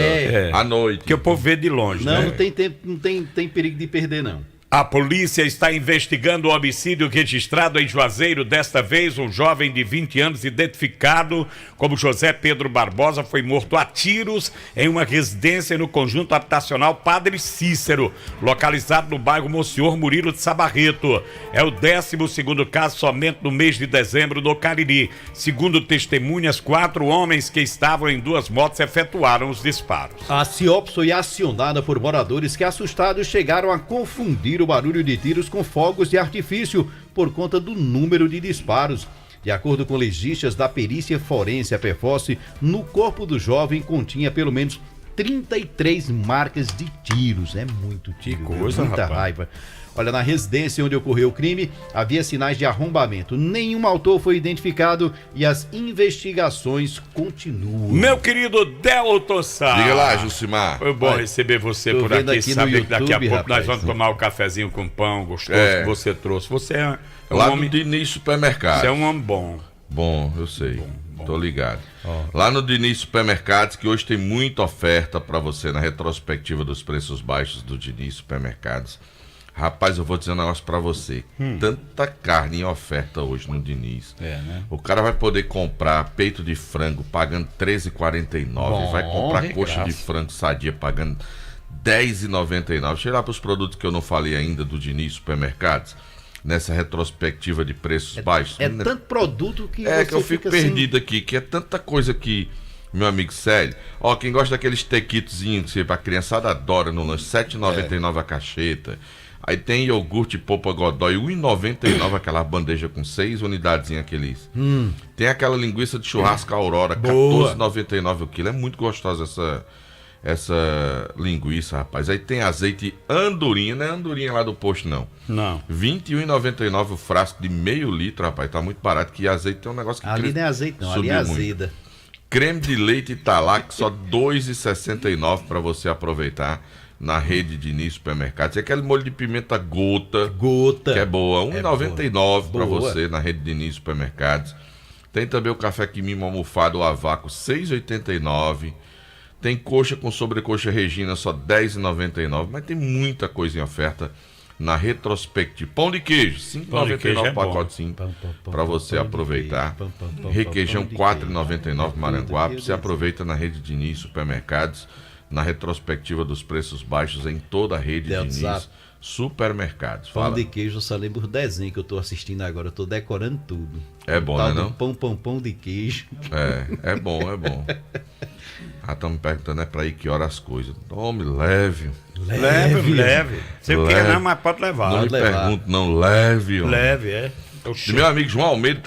à noite. Que o povo vê de longe, não, né? Não tem tempo, não tem perigo de perder, não. A polícia está investigando o homicídio registrado em Juazeiro. Desta vez, um jovem de 20 anos, identificado como José Pedro Barbosa, foi morto a tiros em uma residência no conjunto habitacional Padre Cícero, localizado no bairro Monsenhor Murilo de Sabarreto. É o 12º caso somente no mês de dezembro no Cariri. Segundo testemunhas, 4 homens que estavam em 2 motos efetuaram os disparos. A CIOP foi acionada por moradores que, assustados, chegaram a confundir o barulho de tiros com fogos de artifício por conta do número de disparos. De acordo com legistas da perícia forense, a PFOS, no corpo do jovem continha pelo menos 33 marcas de tiros. É muito tiro, muita rapaz. Raiva. Olha, na residência onde ocorreu o crime, havia sinais de arrombamento. Nenhum autor foi identificado e as investigações continuam. Meu querido Delton Sá. Diga lá, Jucimar. Foi bom receber você por aqui. Saber que daqui a pouco nós vamos tomar um cafezinho com pão gostoso que você trouxe. Você é um lá homem... no Diniz Supermercados. Você é um homem bom. Bom, eu sei. Tô ligado. Lá no Diniz Supermercados, que hoje tem muita oferta para você na retrospectiva dos preços baixos do Diniz Supermercados. Rapaz, eu vou dizer um negócio pra você. Tanta carne em oferta hoje no Diniz. Né? O cara vai poder comprar peito de frango pagando R$13,49. Vai comprar coxa de frango sadia pagando R$10,99. Deixa eu ir lá pros produtos que eu não falei ainda do Diniz Supermercados. Nessa retrospectiva de preços baixos. É tanto produto que que eu fico perdido aqui. Que é tanta coisa que... Meu amigo Célio, quem gosta daqueles tequitozinhos que a criançada adora no lanche, R$7,99 a cacheta. Aí tem iogurte polpa Godoy, R$1,99, aquela bandeja com 6 unidades, aqueles. Tem aquela linguiça de churrasco Aurora, R$14,99 o quilo. É muito gostosa essa linguiça, rapaz. Aí tem azeite andorinha, não é andorinha lá do posto, não. Não. R$21,99 o frasco de meio litro, rapaz. Tá muito barato, que azeite tem um negócio que... Ali não é azeite não, ali é azeda. Creme de leite Italac, só R$2,69 para você aproveitar na rede Diniz Supermercados. E aquele molho de pimenta gota, que é boa, R$1,99 para você na rede Diniz Supermercados. Tem também o café quimimo almofado ou a vácuo, R$6,89. Tem coxa com sobrecoxa Regina, só R$10,99. Mas tem muita coisa em oferta na Retrospect. Pão de queijo, R$5,99 o pacotezinho para você aproveitar. Requeijão, R$4,99 Maranguape. Você aproveita na rede Diniz Supermercados, na retrospectiva dos preços baixos em toda a rede Diniz Supermercados. Pão de queijo, eu só lembro o desenho que eu tô assistindo agora, eu tô decorando tudo. É bom, né, não? Pão de queijo. É bom. Estão me perguntando, para ir que hora as coisas. Tome, leve. Leve. Você não quer não, mas pode levar. Não me pergunto, não, leve. Leve, é. Meu amigo João Almeida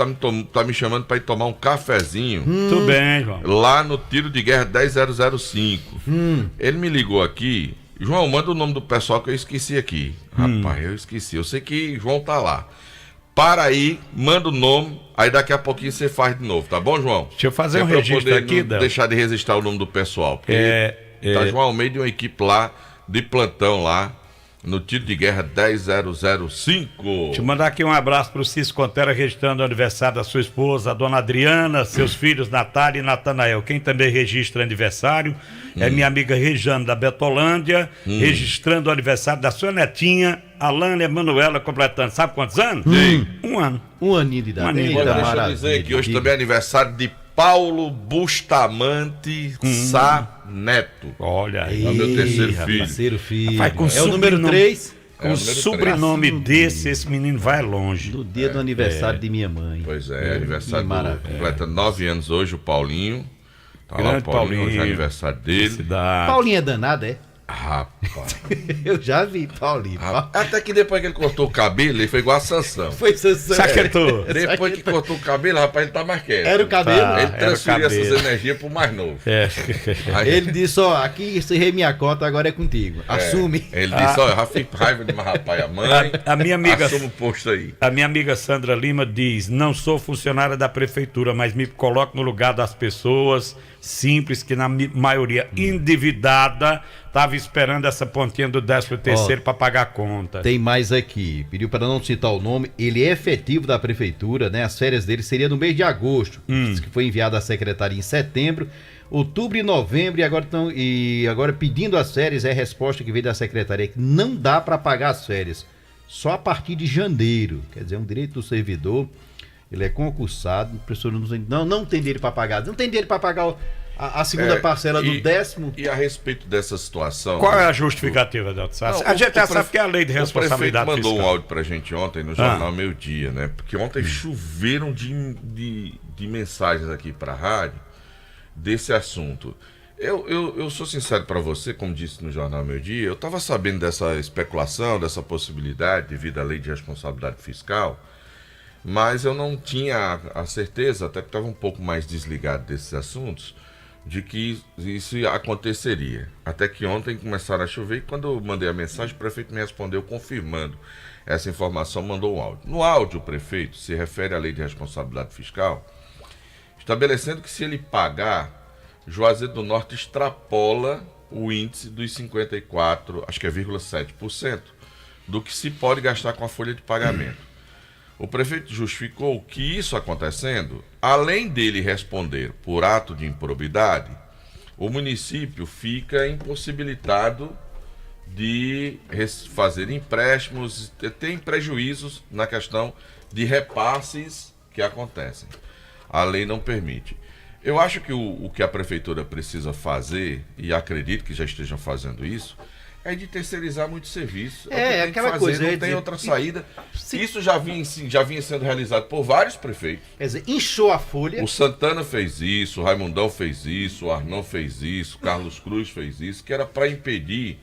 tá me chamando para ir tomar um cafezinho. Tudo bem, João. Lá no Tiro de Guerra 10005. Ele me ligou aqui. João, manda o nome do pessoal que eu esqueci aqui. Rapaz, eu esqueci. Eu sei que João tá lá. Para aí, manda o nome, aí daqui a pouquinho você faz de novo, tá bom, João? Deixa eu fazer um registro aqui, não deixar de registrar o nome do pessoal. Tá João Almeida e uma equipe lá, de plantão lá, no Tiro de Guerra 10005. Deixa eu mandar aqui um abraço pro Cis Contera, registrando o aniversário da sua esposa, a dona Adriana, seus filhos Natália e Natanael. Quem também registra aniversário é minha amiga Rejane da Betolândia, registrando o aniversário da sua netinha, Alana Emanuela, completando, sabe quantos anos? 1 ano. Um aninho de idade. Deixa eu dizer que hoje também é aniversário de Paulo Bustamante Sá Neto. Olha aí. É o meu terceiro filho. É o número 3. Com o sobrenome desse, esse menino vai longe. No dia do aniversário de minha mãe. Pois é, aniversário completa 9 anos hoje, o Paulinho. Tá lá o Paulinho, hoje é aniversário dele. Paulinho é danado, é? Rapaz. Eu já vi Paulinho. Até que depois que ele cortou o cabelo, ele foi igual a Sansão. Foi Sansão. Saquetou. Depois que cortou o cabelo, rapaz, ele tá mais quieto. Era o cabelo? Ele transferiu essas energias pro mais novo. Aí ele disse, aqui encerrei minha cota, agora é contigo. Assume. Ele disse, eu já fiz raiva de rapaz, a mãe. A minha amiga, assume o posto aí. A minha amiga Sandra Lima diz, não sou funcionária da prefeitura, mas me coloco no lugar das pessoas simples, que na maioria endividada, estava esperando essa pontinha do 13º para pagar a conta. Tem mais aqui, pediu para não citar o nome, ele é efetivo da prefeitura, né? As férias dele seriam no mês de agosto, que foi enviado à secretaria em setembro, outubro e novembro, e agora pedindo as férias, é a resposta que veio da secretaria, que não dá para pagar as férias, só a partir de janeiro, quer dizer, é um direito do servidor. Ele é concursado, o professor não tem dinheiro para pagar. Não tem dinheiro para pagar a segunda parcela do 10º. E a respeito dessa situação... Qual é a justificativa, Delton? A gente já sabe que é a lei de responsabilidade fiscal. O prefeito mandou um áudio para a gente ontem no Jornal Meio Dia, né? Porque ontem choveram de mensagens aqui para a rádio desse assunto. Eu sou sincero para você, como disse no Jornal Meio Dia, eu estava sabendo dessa especulação, dessa possibilidade devido à lei de responsabilidade fiscal, mas eu não tinha a certeza, até que estava um pouco mais desligado desses assuntos, de que isso aconteceria. Até que ontem começaram a chover e quando eu mandei a mensagem, o prefeito me respondeu confirmando essa informação, mandou um áudio. No áudio, o prefeito se refere à lei de responsabilidade fiscal, estabelecendo que se ele pagar, Juazeiro do Norte extrapola o índice dos 54, acho que é 0,7%, do que se pode gastar com a folha de pagamento. O prefeito justificou que isso acontecendo, além dele responder por ato de improbidade, o município fica impossibilitado de fazer empréstimos, tem prejuízos na questão de repasses que acontecem. A lei não permite. Eu acho que o que a prefeitura precisa fazer, e acredito que já estejam fazendo isso, é de terceirizar muito serviço. Aquela coisa. Não tem outra saída. Isso já vinha sendo realizado por vários prefeitos. Quer dizer, inchou a folha. O Santana fez isso, o Raimundão fez isso, o Arnão fez isso, o Carlos Cruz fez isso, que era para impedir,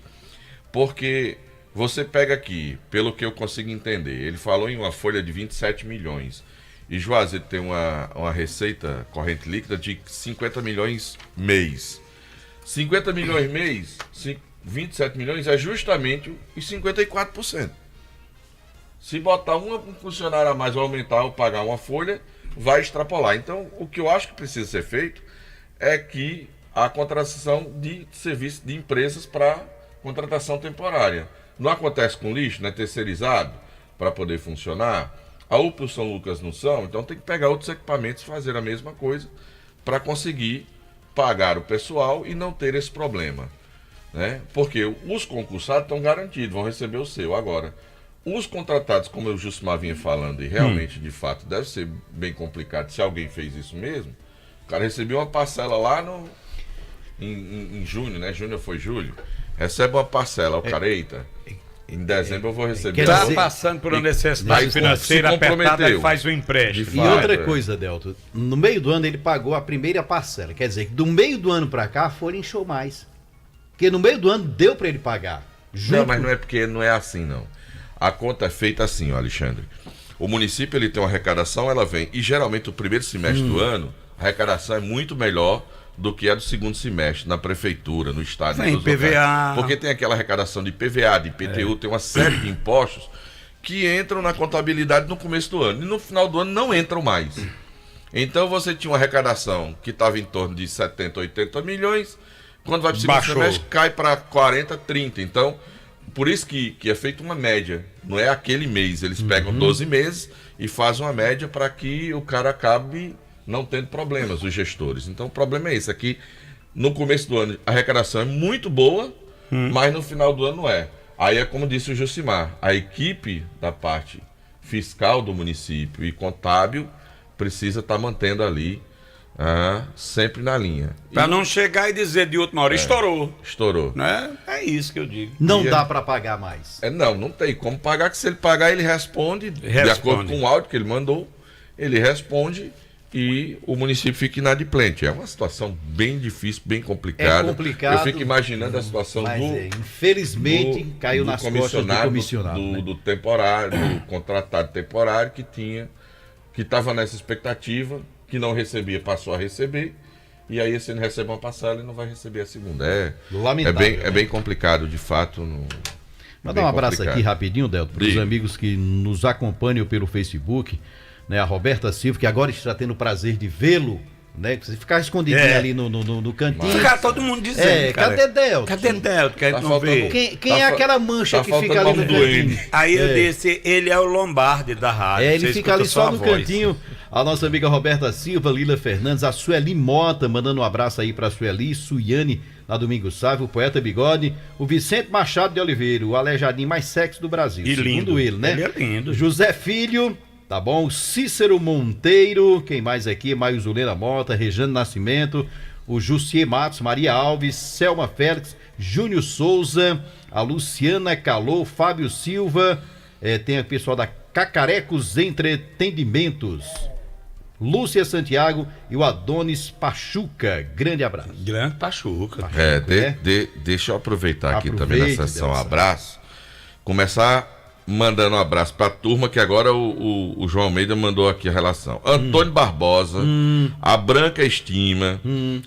porque Você pega aqui, pelo que eu consigo entender, ele falou em uma folha de 27 milhões. E Juazeiro tem uma receita corrente líquida de 50 milhões mês. 50 milhões mês, 27 milhões é justamente os 54%. Se botar um funcionário a mais ou aumentar ou pagar uma folha, vai extrapolar. Então, o que eu acho que precisa ser feito é que a contratação de serviços de empresas para contratação temporária. Não acontece com lixo, não é terceirizado para poder funcionar. A UPA e o São Lucas não são, então tem que pegar outros equipamentos e fazer a mesma coisa para conseguir pagar o pessoal e não ter esse problema, né? Porque os concursados estão garantidos, vão receber o seu. Agora, os contratados, como o Jussimar vinha falando, e realmente, de fato, deve ser bem complicado se alguém fez isso mesmo, o cara recebeu uma parcela lá em junho, né? Junho foi julho, recebe uma parcela, o cara, eita, em dezembro eu vou receber. Está passando por uma necessidade financeira apertada e faz o empréstimo. E outra coisa, Delto, no meio do ano ele pagou a primeira parcela, quer dizer que do meio do ano para cá a folha inchou mais. Porque no meio do ano deu para ele pagar. Não, mas não é porque não é assim, não. A conta é feita assim, ó, Alexandre. O município ele tem uma arrecadação, ela vem, e geralmente o primeiro semestre do ano, a arrecadação é muito melhor do que a do segundo semestre, na prefeitura, no estado. Tem PVA. Porque tem aquela arrecadação de PVA, de IPTU, tem uma série de impostos que entram na contabilidade no começo do ano. E no final do ano não entram mais. Então você tinha uma arrecadação que estava em torno de 70, 80 milhões, quando vai para o segundo semestre cai para 40, 30. Então, por isso que é feita uma média. Não é aquele mês, eles pegam 12 meses e fazem uma média para que o cara acabe não tendo problemas, os gestores. Então o problema é esse, aqui no começo do ano a arrecadação é muito boa, mas no final do ano não é. Aí é como disse o Jussimar, a equipe da parte fiscal do município e contábil precisa estar mantendo ali sempre na linha. Para não chegar e dizer de última hora, estourou. Estourou. Né? É isso que eu digo. Não dá para pagar mais. Não tem como pagar, que se ele pagar ele responde. De acordo com o áudio que ele mandou, ele responde e o município fica inadimplente. É uma situação bem difícil, bem complicada. É complicado. Eu fico imaginando a situação infelizmente, caiu nas costas do comissionado. Do temporário, do contratado temporário que estava nessa expectativa, que não recebia, passou a receber, e aí se ele recebe uma parcela, ele não vai receber a segunda. Lamentável. É bem complicado, de fato. Mandar um abraço aqui rapidinho, Delto, para os amigos que nos acompanham pelo Facebook, né, a Roberta Silva, que agora está tendo o prazer de vê-lo, né? Você ficar escondidinho ali no cantinho. Ficar todo mundo dizendo. Cadê Delto? Cadê Delto? Que a gente não vê. Quem é aquela mancha que fica ali no cantinho? Aí eu disse, ele é o Lombardi da rádio. Ele fica ali só no cantinho. A nossa amiga Roberta Silva, Lila Fernandes, a Sueli Mota, mandando um abraço aí para a Sueli, Suiane, na Domingo Sávio, o Poeta Bigode, o Vicente Machado de Oliveira, o aleijadinho mais sexy do Brasil. E segundo lindo. ele, né? Ele é lindo. José Filho, tá bom? Cícero Monteiro, quem mais aqui? Maio Zulena Mota, Rejane Nascimento, o Jussier Matos, Maria Alves, Selma Félix, Júnior Souza, a Luciana Calô, Fábio Silva, tem o pessoal da Cacarecos Entretenimentos, Lúcia Santiago e o Adonis Pachuca. Grande abraço. Grande Pachuca. Deixa eu aproveitar aqui também na sessão abraço, começar mandando um abraço pra turma, que agora o João Almeida mandou aqui a relação. Antônio Barbosa, a Branca Estima,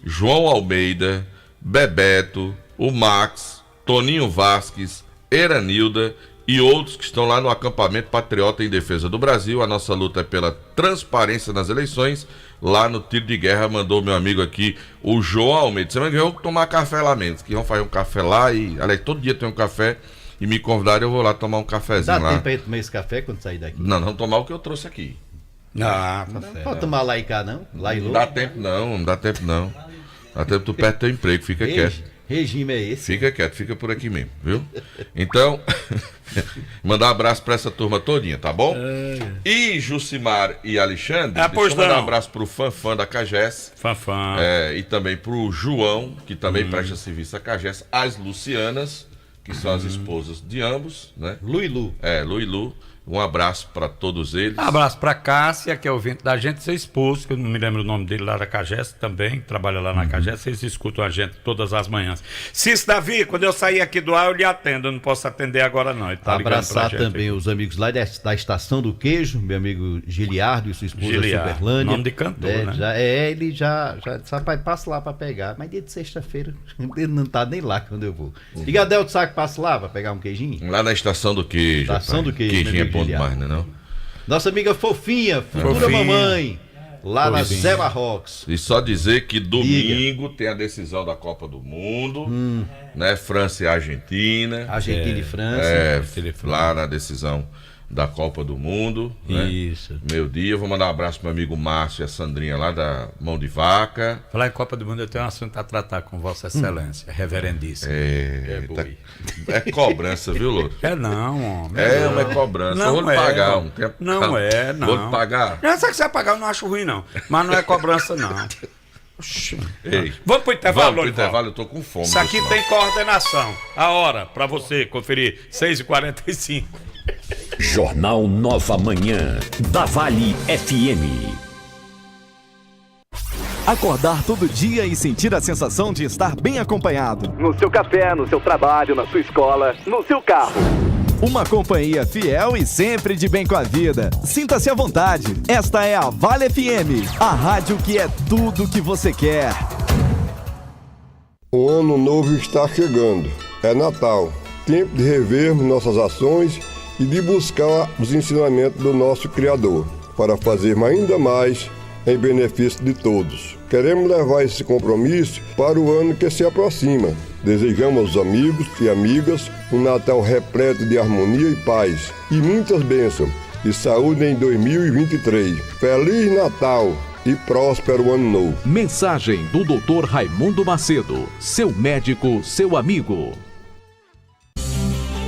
João Almeida, Bebeto, o Max, Toninho Vasques, Eranilda e outros que estão lá no acampamento Patriota em Defesa do Brasil. A nossa luta é pela transparência nas eleições. Lá no tiro de guerra mandou meu amigo aqui, o João Almeida. Semana que vem eu vou tomar café lá menos, que vão fazer um café lá e, aliás, todo dia tem um café. E me convidaram, eu vou lá tomar um cafezinho lá. Dá tempo pra ir tomar esse café quando sair daqui? Não tomar o que eu trouxe aqui. Pode tomar lá e cá, não? Lá e não dá tempo não. Dá tempo tu perde teu emprego, fica quieto. Regime é esse? Fica quieto, fica por aqui mesmo, viu? Então, mandar um abraço pra essa turma todinha, tá bom? E Jussimar e Alexandre, deixa eu mandar um abraço pro Fanfã da Cagés. Fanfã. E também pro João, que também presta serviço à Cagés. As Lucianas, que são as esposas de ambos, né? Lu e Lu. Lu e Lu. Um abraço para todos eles. Abraço para Cássia, que é ouvinte da gente, seu esposo, que eu não me lembro o nome dele, lá da Cagés também, trabalha lá na Cagés, vocês escutam a gente todas as manhãs. Cis Davi, quando eu sair aqui do ar, eu lhe atendo, eu não posso atender agora não. Ele tá abraçar também os amigos lá da Estação do Queijo, meu amigo Giliardo e sua esposa Superlândia. Nome de cantor, né? Ele já disse, rapaz, passa lá para pegar, mas dia de sexta-feira, ele não tá nem lá quando eu vou. Diga a Delto Sá que passa lá para pegar um queijinho? Lá na Estação do Queijo. Estação do Queijo. Queijinho é bom demais, não? Nossa amiga Fofinha, futura mamãe, lá na Zé Marrocos. E só dizer que domingo tem a decisão da Copa do Mundo, né? França e Argentina. Argentina e França. Lá na decisão da Copa do Mundo. Isso. Né? Meu dia, vou mandar um abraço pro meu amigo Márcio e a Sandrinha lá da Mão de Vaca. Falar em Copa do Mundo, eu tenho um assunto a tratar com Vossa Excelência, reverendíssimo. É cobrança, viu, Louro? Não, homem. Uma cobrança. Não, vou lhe pagar um tempo. Não, não. Não. Vou lhe pagar. Não, se você quiser pagar, eu não acho ruim, não. Mas não é cobrança, não. Ei, vamos pro intervalo, Vamos pro intervalo, eu tô com fome. Isso aqui tem coordenação. A hora, pra você conferir, 6h45. Jornal Nova Manhã, da Vale FM. Acordar todo dia e sentir a sensação de estar bem acompanhado. No seu café, no seu trabalho, na sua escola, no seu carro. Uma companhia fiel e sempre de bem com a vida. Sinta-se à vontade. Esta é a Vale FM, a rádio que é tudo o que você quer. O ano novo está chegando. É Natal. Tempo de revermos nossas ações e de buscar os ensinamentos do nosso Criador, para fazermos ainda mais em benefício de todos. Queremos levar esse compromisso para o ano que se aproxima. Desejamos aos amigos e amigas um Natal repleto de harmonia e paz, e muitas bênçãos e saúde em 2023. Feliz Natal e próspero Ano Novo. Mensagem do Dr. Raimundo Macedo, seu médico, seu amigo.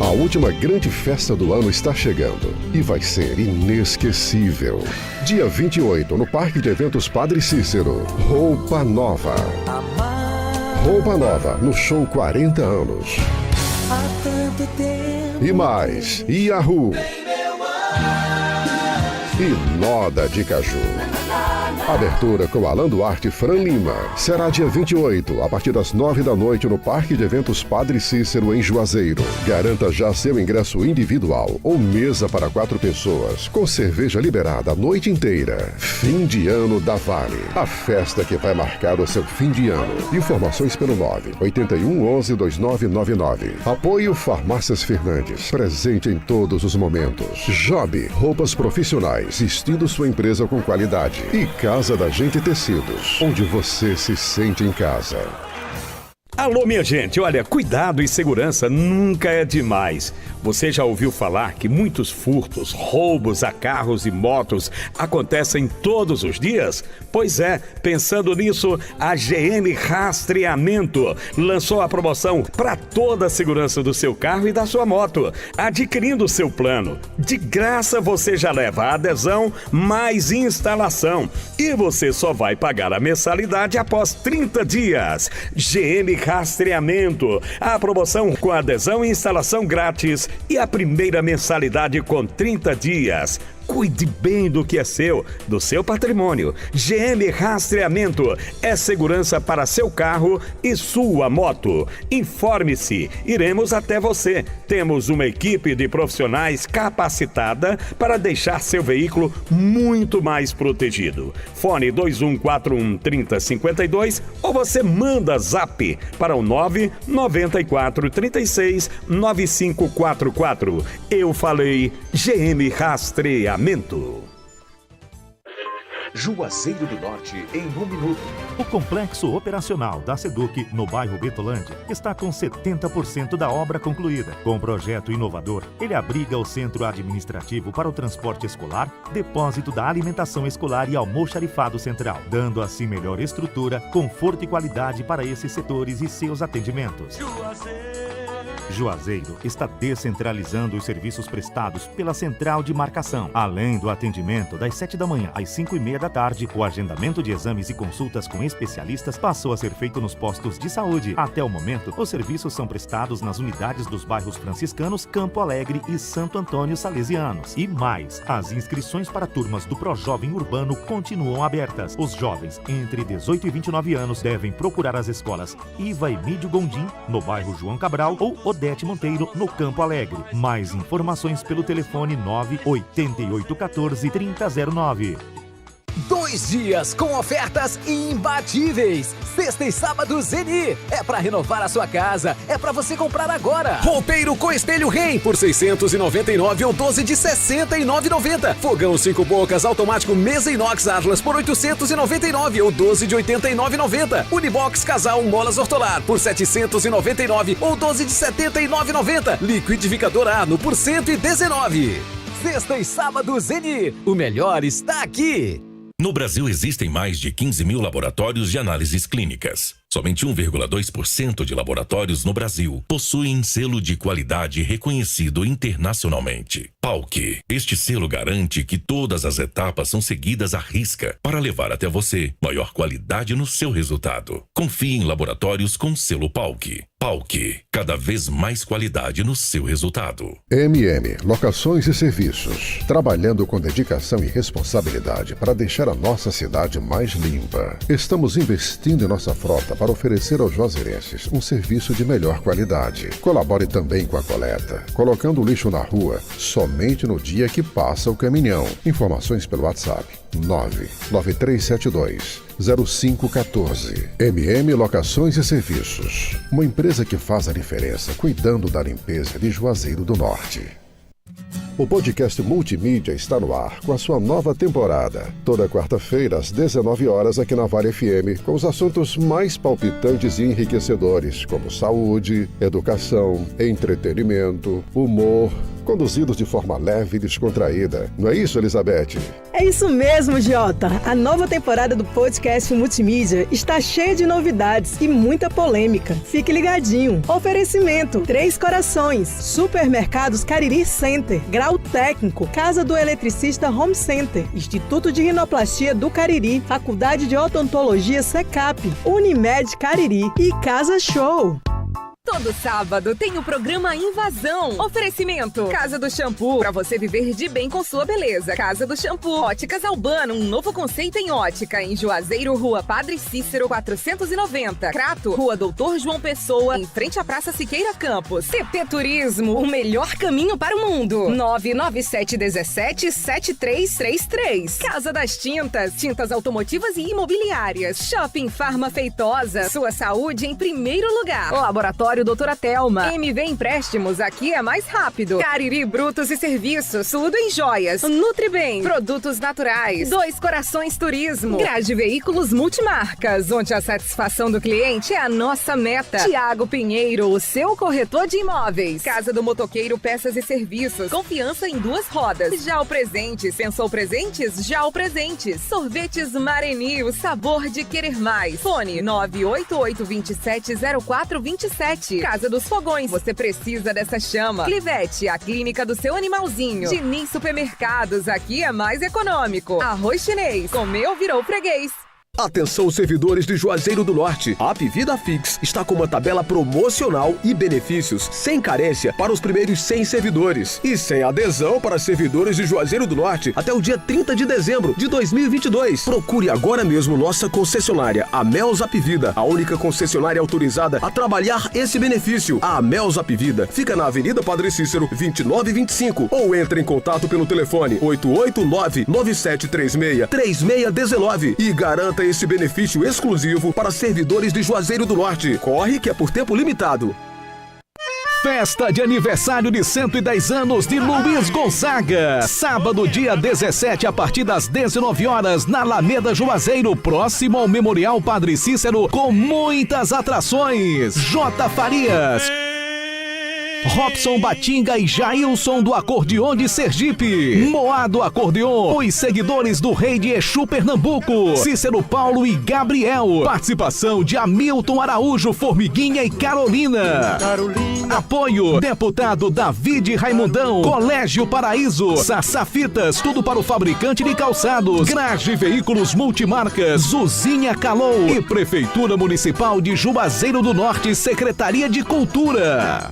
A última grande festa do ano está chegando e vai ser inesquecível. Dia 28, no Parque de Eventos Padre Cícero, Roupa Nova. Roupa Nova, no show 40 anos. E mais, Yahoo! E Noda de Caju. Abertura com Alan Duarte e Fran Lima. Será dia 28, a partir das 9 da noite, no Parque de Eventos Padre Cícero, em Juazeiro. Garanta já seu ingresso individual ou mesa para 4 pessoas, com cerveja liberada a noite inteira. Fim de ano da Vale. A festa que vai marcar o seu fim de ano. Informações pelo 981112999. Apoio Farmácias Fernandes. Presente em todos os momentos. Job, roupas profissionais, vestindo sua empresa com qualidade. E Casa da Gente Tecidos, onde você se sente em casa. Alô, minha gente, olha, cuidado e segurança nunca é demais. Você já ouviu falar que muitos furtos, roubos a carros e motos acontecem todos os dias? Pois é, pensando nisso, a GM Rastreamento lançou a promoção para toda a segurança do seu carro e da sua moto. Adquirindo o seu plano, de graça você já leva a adesão mais instalação. E você só vai pagar a mensalidade após 30 dias. GM Rastreamento, a promoção com adesão e instalação grátis e a primeira mensalidade com 30 dias. Cuide bem do que é seu, do seu patrimônio. GM Rastreamento é segurança para seu carro e sua moto. Informe-se, iremos até você. Temos uma equipe de profissionais capacitada para deixar seu veículo muito mais protegido. Fone 2141-3052 ou você manda zap para o 99436-9544. Eu falei GM Rastreamento. Juazeiro do Norte em 1 minuto. O complexo operacional da Seduc, no bairro Betolândia, está com 70% da obra concluída. Com um projeto inovador, ele abriga o centro administrativo para o transporte escolar, depósito da alimentação escolar e almoxarifado central, dando assim melhor estrutura, conforto e qualidade para esses setores e seus atendimentos. Juazeiro está descentralizando os serviços prestados pela Central de Marcação. Além do atendimento das 7 da manhã às 5:30 da tarde, o agendamento de exames e consultas com especialistas passou a ser feito nos postos de saúde. Até o momento, os serviços são prestados nas unidades dos bairros Franciscanos, Campo Alegre e Santo Antônio Salesianos. E mais, as inscrições para turmas do Projovem Urbano continuam abertas. Os jovens entre 18 e 29 anos devem procurar as escolas Iva Emídio Gondim, no bairro João Cabral, ou Odete Monteiro, no Campo Alegre. Mais informações pelo telefone 98814-3009. 2 dias com ofertas imbatíveis. Sexta e sábado Zeni. É pra renovar a sua casa. É pra você comprar agora. Roupeiro com espelho Rei por 699 ou 12 de 69,90. Fogão 5 bocas automático mesa inox Atlas por 899 ou 12 de 89,90. Unibox Casal Molas Hortolar por 799 ou 12 de 79,90. Liquidificador Arno por 119. Sexta e sábado Zeni. O melhor está aqui. No Brasil existem mais de 15 mil laboratórios de análises clínicas. Somente 1,2% de laboratórios no Brasil possuem selo de qualidade reconhecido internacionalmente. PALC. Este selo garante que todas as etapas são seguidas à risca para levar até você maior qualidade no seu resultado. Confie em laboratórios com selo PALC. PALC. Cada vez mais qualidade no seu resultado. MM Locações e Serviços. Trabalhando com dedicação e responsabilidade para deixar a nossa cidade mais limpa. Estamos investindo em nossa frota para oferecer aos juazeirenses um serviço de melhor qualidade. Colabore também com a coleta, colocando o lixo na rua somente no dia que passa o caminhão. Informações pelo WhatsApp 99372-0514. MM Locações e Serviços. Uma empresa que faz a diferença cuidando da limpeza de Juazeiro do Norte. O podcast Multimídia está no ar com a sua nova temporada. Toda quarta-feira, às 19 horas, aqui na Vale FM, com os assuntos mais palpitantes e enriquecedores, como saúde, educação, entretenimento, humor, conduzidos de forma leve e descontraída. Não é isso, Elizabeth? É isso mesmo, Jota. A nova temporada do podcast Multimídia está cheia de novidades e muita polêmica. Fique ligadinho. Oferecimento: Três Corações, Supermercados Cariri Center, Grau Técnico, Casa do Eletricista Home Center, Instituto de Rinoplastia do Cariri, Faculdade de Odontologia SECAP, Unimed Cariri e Casa Show. Todo sábado tem o programa Invasão. Oferecimento: Casa do Shampoo, pra você viver de bem com sua beleza. Casa do Shampoo. Óticas Albano, um novo conceito em ótica. Em Juazeiro, Rua Padre Cícero, 490. Crato, Rua Doutor João Pessoa, em frente à Praça Siqueira Campos. TP Turismo, o melhor caminho para o mundo. 99717-7333. Casa das Tintas, tintas automotivas e imobiliárias. Shopping Farma Feitosa, sua saúde em primeiro lugar. Laboratório Doutora Thelma. MV Empréstimos, aqui é mais rápido. Cariri Brutos e Serviços, tudo em joias. Nutribem, produtos naturais. Dois Corações Turismo. Grade Veículos Multimarcas, onde a satisfação do cliente é a nossa meta. Tiago Pinheiro, o seu corretor de imóveis. Casa do Motoqueiro Peças e Serviços. Confiança em duas rodas. Já o Presentes. Pensou presentes? Já o Presentes. Sorvetes Mareni, o sabor de querer mais. Fone 988270427. Casa dos Fogões, você precisa dessa chama. Clivete, a clínica do seu animalzinho. Diniz Supermercados, aqui é mais econômico. Arroz Chinês, comeu virou freguês. Atenção, servidores de Juazeiro do Norte. A Apvida Fix está com uma tabela promocional e benefícios sem carência para os primeiros 100 servidores e sem adesão para servidores de Juazeiro do Norte até o dia 30 de dezembro de 2022. Procure agora mesmo nossa concessionária, a Mels Apvida, a única concessionária autorizada a trabalhar esse benefício. A Mels Apvida fica na Avenida Padre Cícero, 2925, ou entre em contato pelo telefone 889-9736-3619 e garanta esse benefício exclusivo para servidores de Juazeiro do Norte. Corre que é por tempo limitado. Festa de aniversário de 110 anos de Luiz Gonzaga. Sábado, dia 17, a partir das 19 horas, na Alameda Juazeiro, próximo ao Memorial Padre Cícero, com muitas atrações. J. Farias. Robson Batinga e Jailson do Acordeon de Sergipe. Moá do Acordeon. Os seguidores do Rei de Exu Pernambuco. Cícero Paulo e Gabriel. Participação de Hamilton Araújo, Formiguinha e Carolina. Apoio: deputado David Raimundão. Colégio Paraíso. Sassafitas, tudo para o fabricante de calçados. Grage Veículos Multimarcas. Zuzinha Calou. E Prefeitura Municipal de Juazeiro do Norte, Secretaria de Cultura.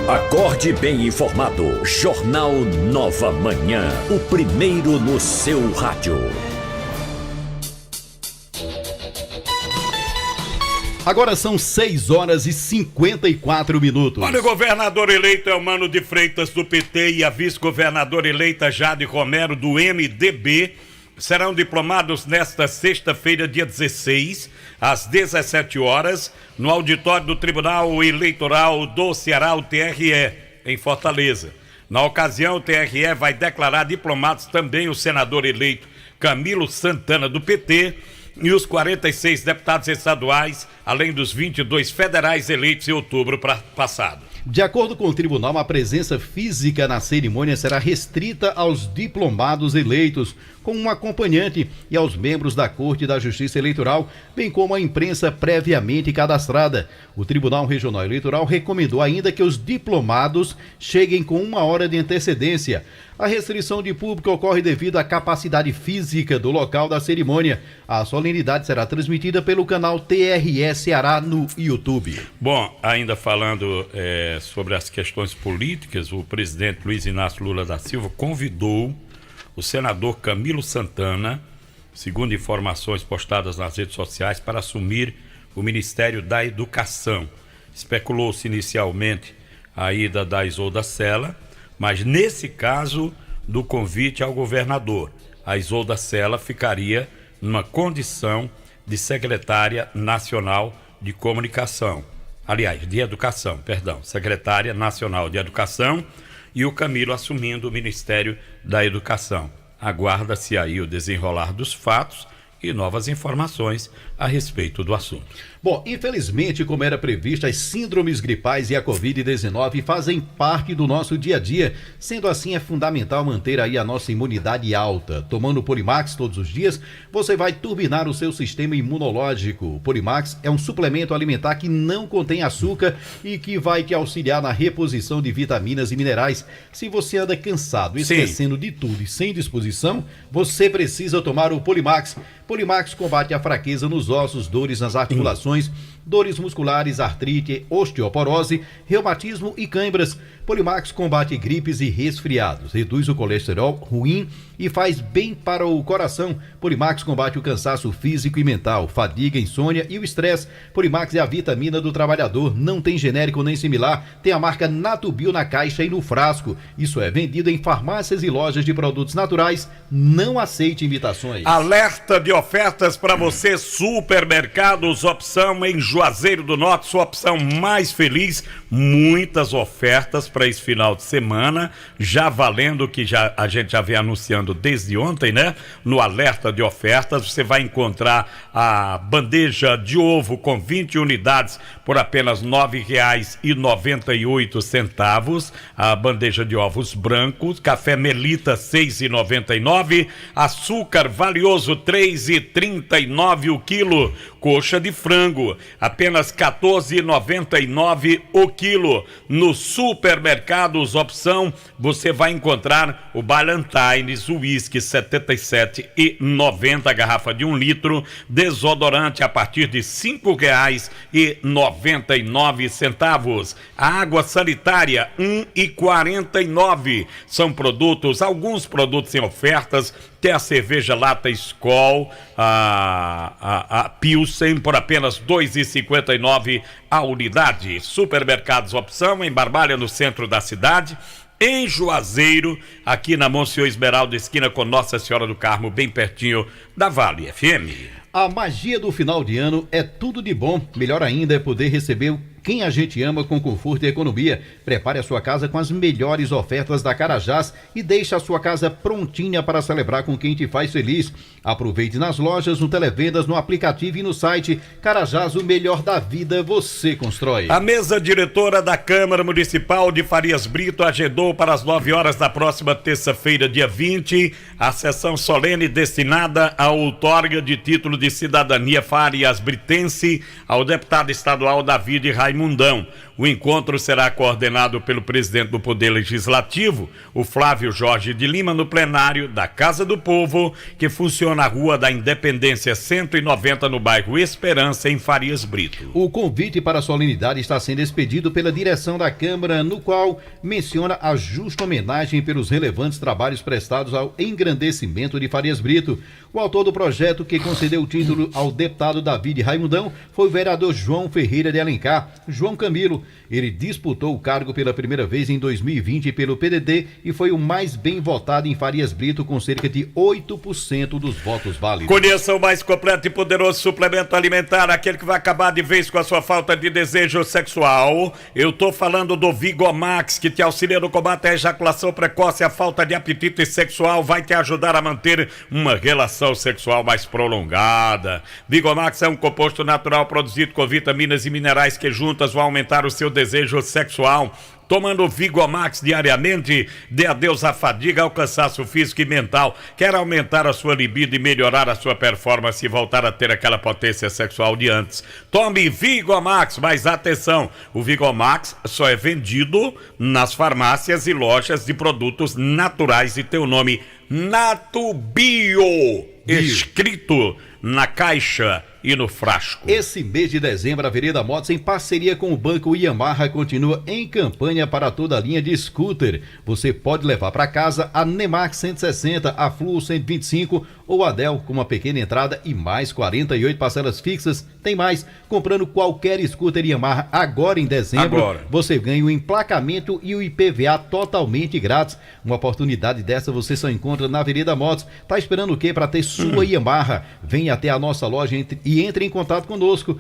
Acorde bem informado. Jornal Nova Manhã. O primeiro no seu rádio. Agora são 6 horas e 54 minutos. Olha, o governador eleito é o Mano de Freitas do PT e a vice-governadora eleita Jade Romero do MDB serão diplomados nesta sexta-feira, dia 16, às 17 horas, no auditório do Tribunal Eleitoral do Ceará, o TRE, em Fortaleza. Na ocasião, o TRE vai declarar diplomados também o senador eleito Camilo Santana do PT e os 46 deputados estaduais, além dos 22 federais eleitos em outubro passado. De acordo com o tribunal, a presença física na cerimônia será restrita aos diplomados eleitos, com um acompanhante, e aos membros da Corte da Justiça Eleitoral, bem como a imprensa previamente cadastrada. O Tribunal Regional Eleitoral recomendou ainda que os diplomados cheguem com 1 hora de antecedência. A restrição de público ocorre devido à capacidade física do local da cerimônia. A solenidade será transmitida pelo canal TRE Ceará no YouTube. Bom, ainda falando sobre as questões políticas, o presidente Luiz Inácio Lula da Silva convidou o senador Camilo Santana, segundo informações postadas nas redes sociais, para assumir o Ministério da Educação. Especulou-se inicialmente a ida da Isolda Sela, mas nesse caso do convite ao governador, a Isolda Sela ficaria numa condição de secretária nacional de comunicação. Aliás, de educação, perdão, secretária nacional de educação, e o Camilo assumindo o Ministério da Educação. Aguarda-se aí o desenrolar dos fatos e novas informações a respeito do assunto. Bom, infelizmente, como era previsto, as síndromes gripais e a Covid-19 fazem parte do nosso dia a dia. Sendo assim, é fundamental manter aí a nossa imunidade alta. Tomando Polimax todos os dias, você vai turbinar o seu sistema imunológico. O Polimax é um suplemento alimentar que não contém açúcar e que vai te auxiliar na reposição de vitaminas e minerais. Se você anda cansado, esquecendo de tudo e sem disposição, você precisa tomar o Polimax. Polimax combate a fraqueza nos ossos, dores nas articulações, dores musculares, artrite, osteoporose, reumatismo e cãibras. Polimax combate gripes e resfriados, reduz o colesterol ruim e faz bem para o coração. Polimax combate o cansaço físico e mental, fadiga, insônia e o estresse. Polimax é a vitamina do trabalhador, não tem genérico nem similar, tem a marca Natubio na caixa e no frasco. Isso é vendido em farmácias e lojas de produtos naturais. Não aceite imitações. Alerta de ofertas para você, Supermercados Opção em Juazeiro do Norte, sua opção mais feliz. Muitas ofertas para esse final de semana, já valendo que a gente já vem anunciando desde ontem, né? No alerta de ofertas, você vai encontrar a bandeja de ovo com 20 unidades por apenas R$ 9,98, a bandeja de ovos brancos, café Melita R$ 6,99, açúcar valioso R$ 3,39 o quilo, coxa de frango apenas R$ 14,99 o quilo. No Supermercados Opção você vai encontrar o Ballantines, o uísque R$ 77,90, garrafa de 1 litro, desodorante a partir de R$ 5,99, a água sanitária R$ 1,49. São produtos, alguns produtos em ofertas. Tem a cerveja lata Skol, a Pilsen por apenas R$ 2,59 a unidade. Supermercados Opção em Barbalha, no centro da cidade. Em Juazeiro, aqui na Monsenhor Esmeralda, esquina com Nossa Senhora do Carmo, bem pertinho da Vale FM. A magia do final de ano é tudo de bom. Melhor ainda é poder receber quem a gente ama com conforto e economia. Prepare a sua casa com as melhores ofertas da Carajás e deixe a sua casa prontinha para celebrar com quem te faz feliz. Aproveite nas lojas, no televendas, no aplicativo e no site. Carajás, o melhor da vida você constrói. A mesa diretora da Câmara Municipal de Farias Brito agendou para as 9 horas da próxima terça-feira, dia 20, a sessão solene destinada à outorga de título de cidadania Farias Britense ao deputado estadual David Raimundão. O encontro será coordenado pelo presidente do Poder Legislativo, o Flávio Jorge de Lima, no plenário da Casa do Povo, que funciona na Rua da Independência 190, no bairro Esperança, em Farias Brito. O convite para a solenidade está sendo expedido pela direção da Câmara, no qual menciona a justa homenagem pelos relevantes trabalhos prestados ao engrandecimento de Farias Brito. O autor do projeto que concedeu o título ao deputado David Raimundão foi o vereador João Ferreira de Alencar, João Camilo. Ele disputou o cargo pela primeira vez em 2020 pelo PDT e foi o mais bem votado em Farias Brito, com cerca de 8% dos votos válidos. Conheça o mais completo e poderoso suplemento alimentar, aquele que vai acabar de vez com a sua falta de desejo sexual. Eu tô falando do Vigomax, que te auxilia no combate à ejaculação precoce e a falta de apetite sexual, vai te ajudar a manter uma relação sexual mais prolongada. Vigomax é um composto natural produzido com vitaminas e minerais que juntas vão aumentar o seu desejo sexual. Tomando Vigomax diariamente, dê adeus à fadiga, ao cansaço físico e mental. Quer aumentar a sua libido e melhorar a sua performance e voltar a ter aquela potência sexual de antes? Tome Vigomax, mas atenção, o Vigomax só é vendido nas farmácias e lojas de produtos naturais e tem o nome Natubio escrito na caixa e no frasco. Esse mês de dezembro, a Vereda Motos, em parceria com o Banco Yamaha, continua em campanha para toda a linha de scooter. Você pode levar para casa a Nemax 160, a Fluo 125 ou a Del com uma pequena entrada e mais 48 parcelas fixas. Tem mais, comprando qualquer scooter Yamaha agora em dezembro, você ganha o emplacamento e o IPVA totalmente grátis. Uma oportunidade dessa você só encontra na Vereda Motos. Tá esperando o quê para ter sua Yamaha? Venha até a nossa loja e entre em contato conosco.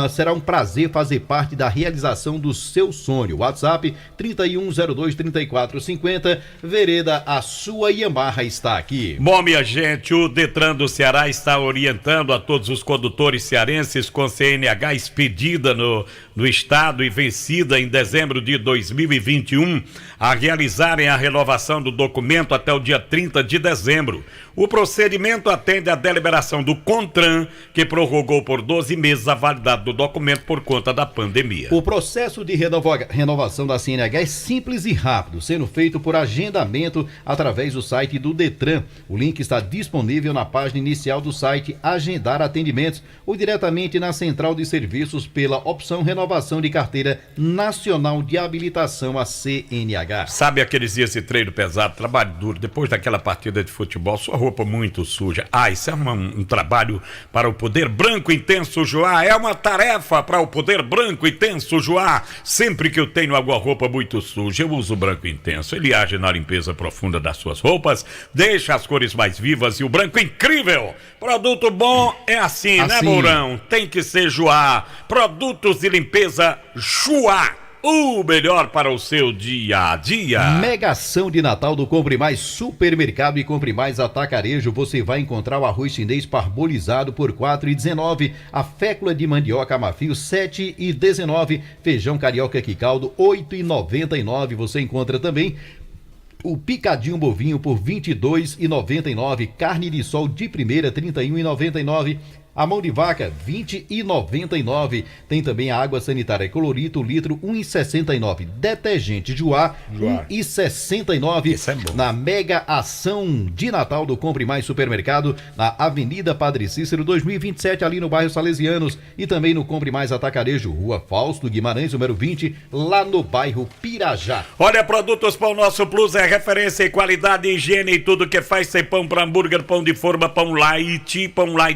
Será um prazer fazer parte da realização do seu sonho. WhatsApp 3102-3450. Vereda, a sua Yamaha está aqui. Bom, minha gente, o Detran do Ceará está orientando a todos os condutores cearenses com CNH expedida no estado e vencida em dezembro de 2021 a realizarem a renovação do documento até o dia 30 de dezembro. O procedimento atende à deliberação do CONTRAN, que prorrogou por 12 meses a validade do documento por conta da pandemia. O processo de renovação da CNH é simples e rápido, sendo feito por agendamento através do site do Detran. O link está disponível na página inicial do site Agendar Atendimentos ou diretamente na central de serviços pela opção Renovação de Carteira Nacional de Habilitação, a CNH. Sabe aqueles dias de treino pesado, trabalho duro, depois daquela partida de futebol, sua roupa muito suja. Isso é um trabalho para o Poder Branco Intenso Joá, é uma tarefa para o Poder Branco Intenso Joá. Sempre que eu tenho alguma roupa muito suja, eu uso o Branco Intenso. Ele age na limpeza profunda das suas roupas, deixa as cores mais vivas e o branco incrível. Produto bom é assim, né, Mourão? Tem que ser Joá. Produtos de limpeza Joá. O melhor para o seu dia a dia. Mega ação de Natal do Compre Mais Supermercado e Compre Mais Atacarejo. Você vai encontrar o arroz chinês parbolizado por R$ 4,19, a fécula de mandioca Amafio R$ 7,19, feijão carioca Quicaldo R$ 8,99. Você encontra também o picadinho bovinho por R$ 22,99, carne de sol de primeira R$ 31,99. A mão de vaca, R$ 20,99. Tem também a água sanitária Colorito, litro, R$ 1,69. Detergente Joá, R$ 1,69. Isso é bom. Na mega ação de Natal do Compre Mais Supermercado, na Avenida Padre Cícero, 2027, ali no bairro Salesianos. E também no Compre Mais Atacarejo, Rua Fausto Guimarães, número 20, lá no bairro Pirajá. Olha, Produtos Pão Nosso Plus é referência em qualidade e higiene em tudo que faz. Sem pão para hambúrguer, pão de forma, pão light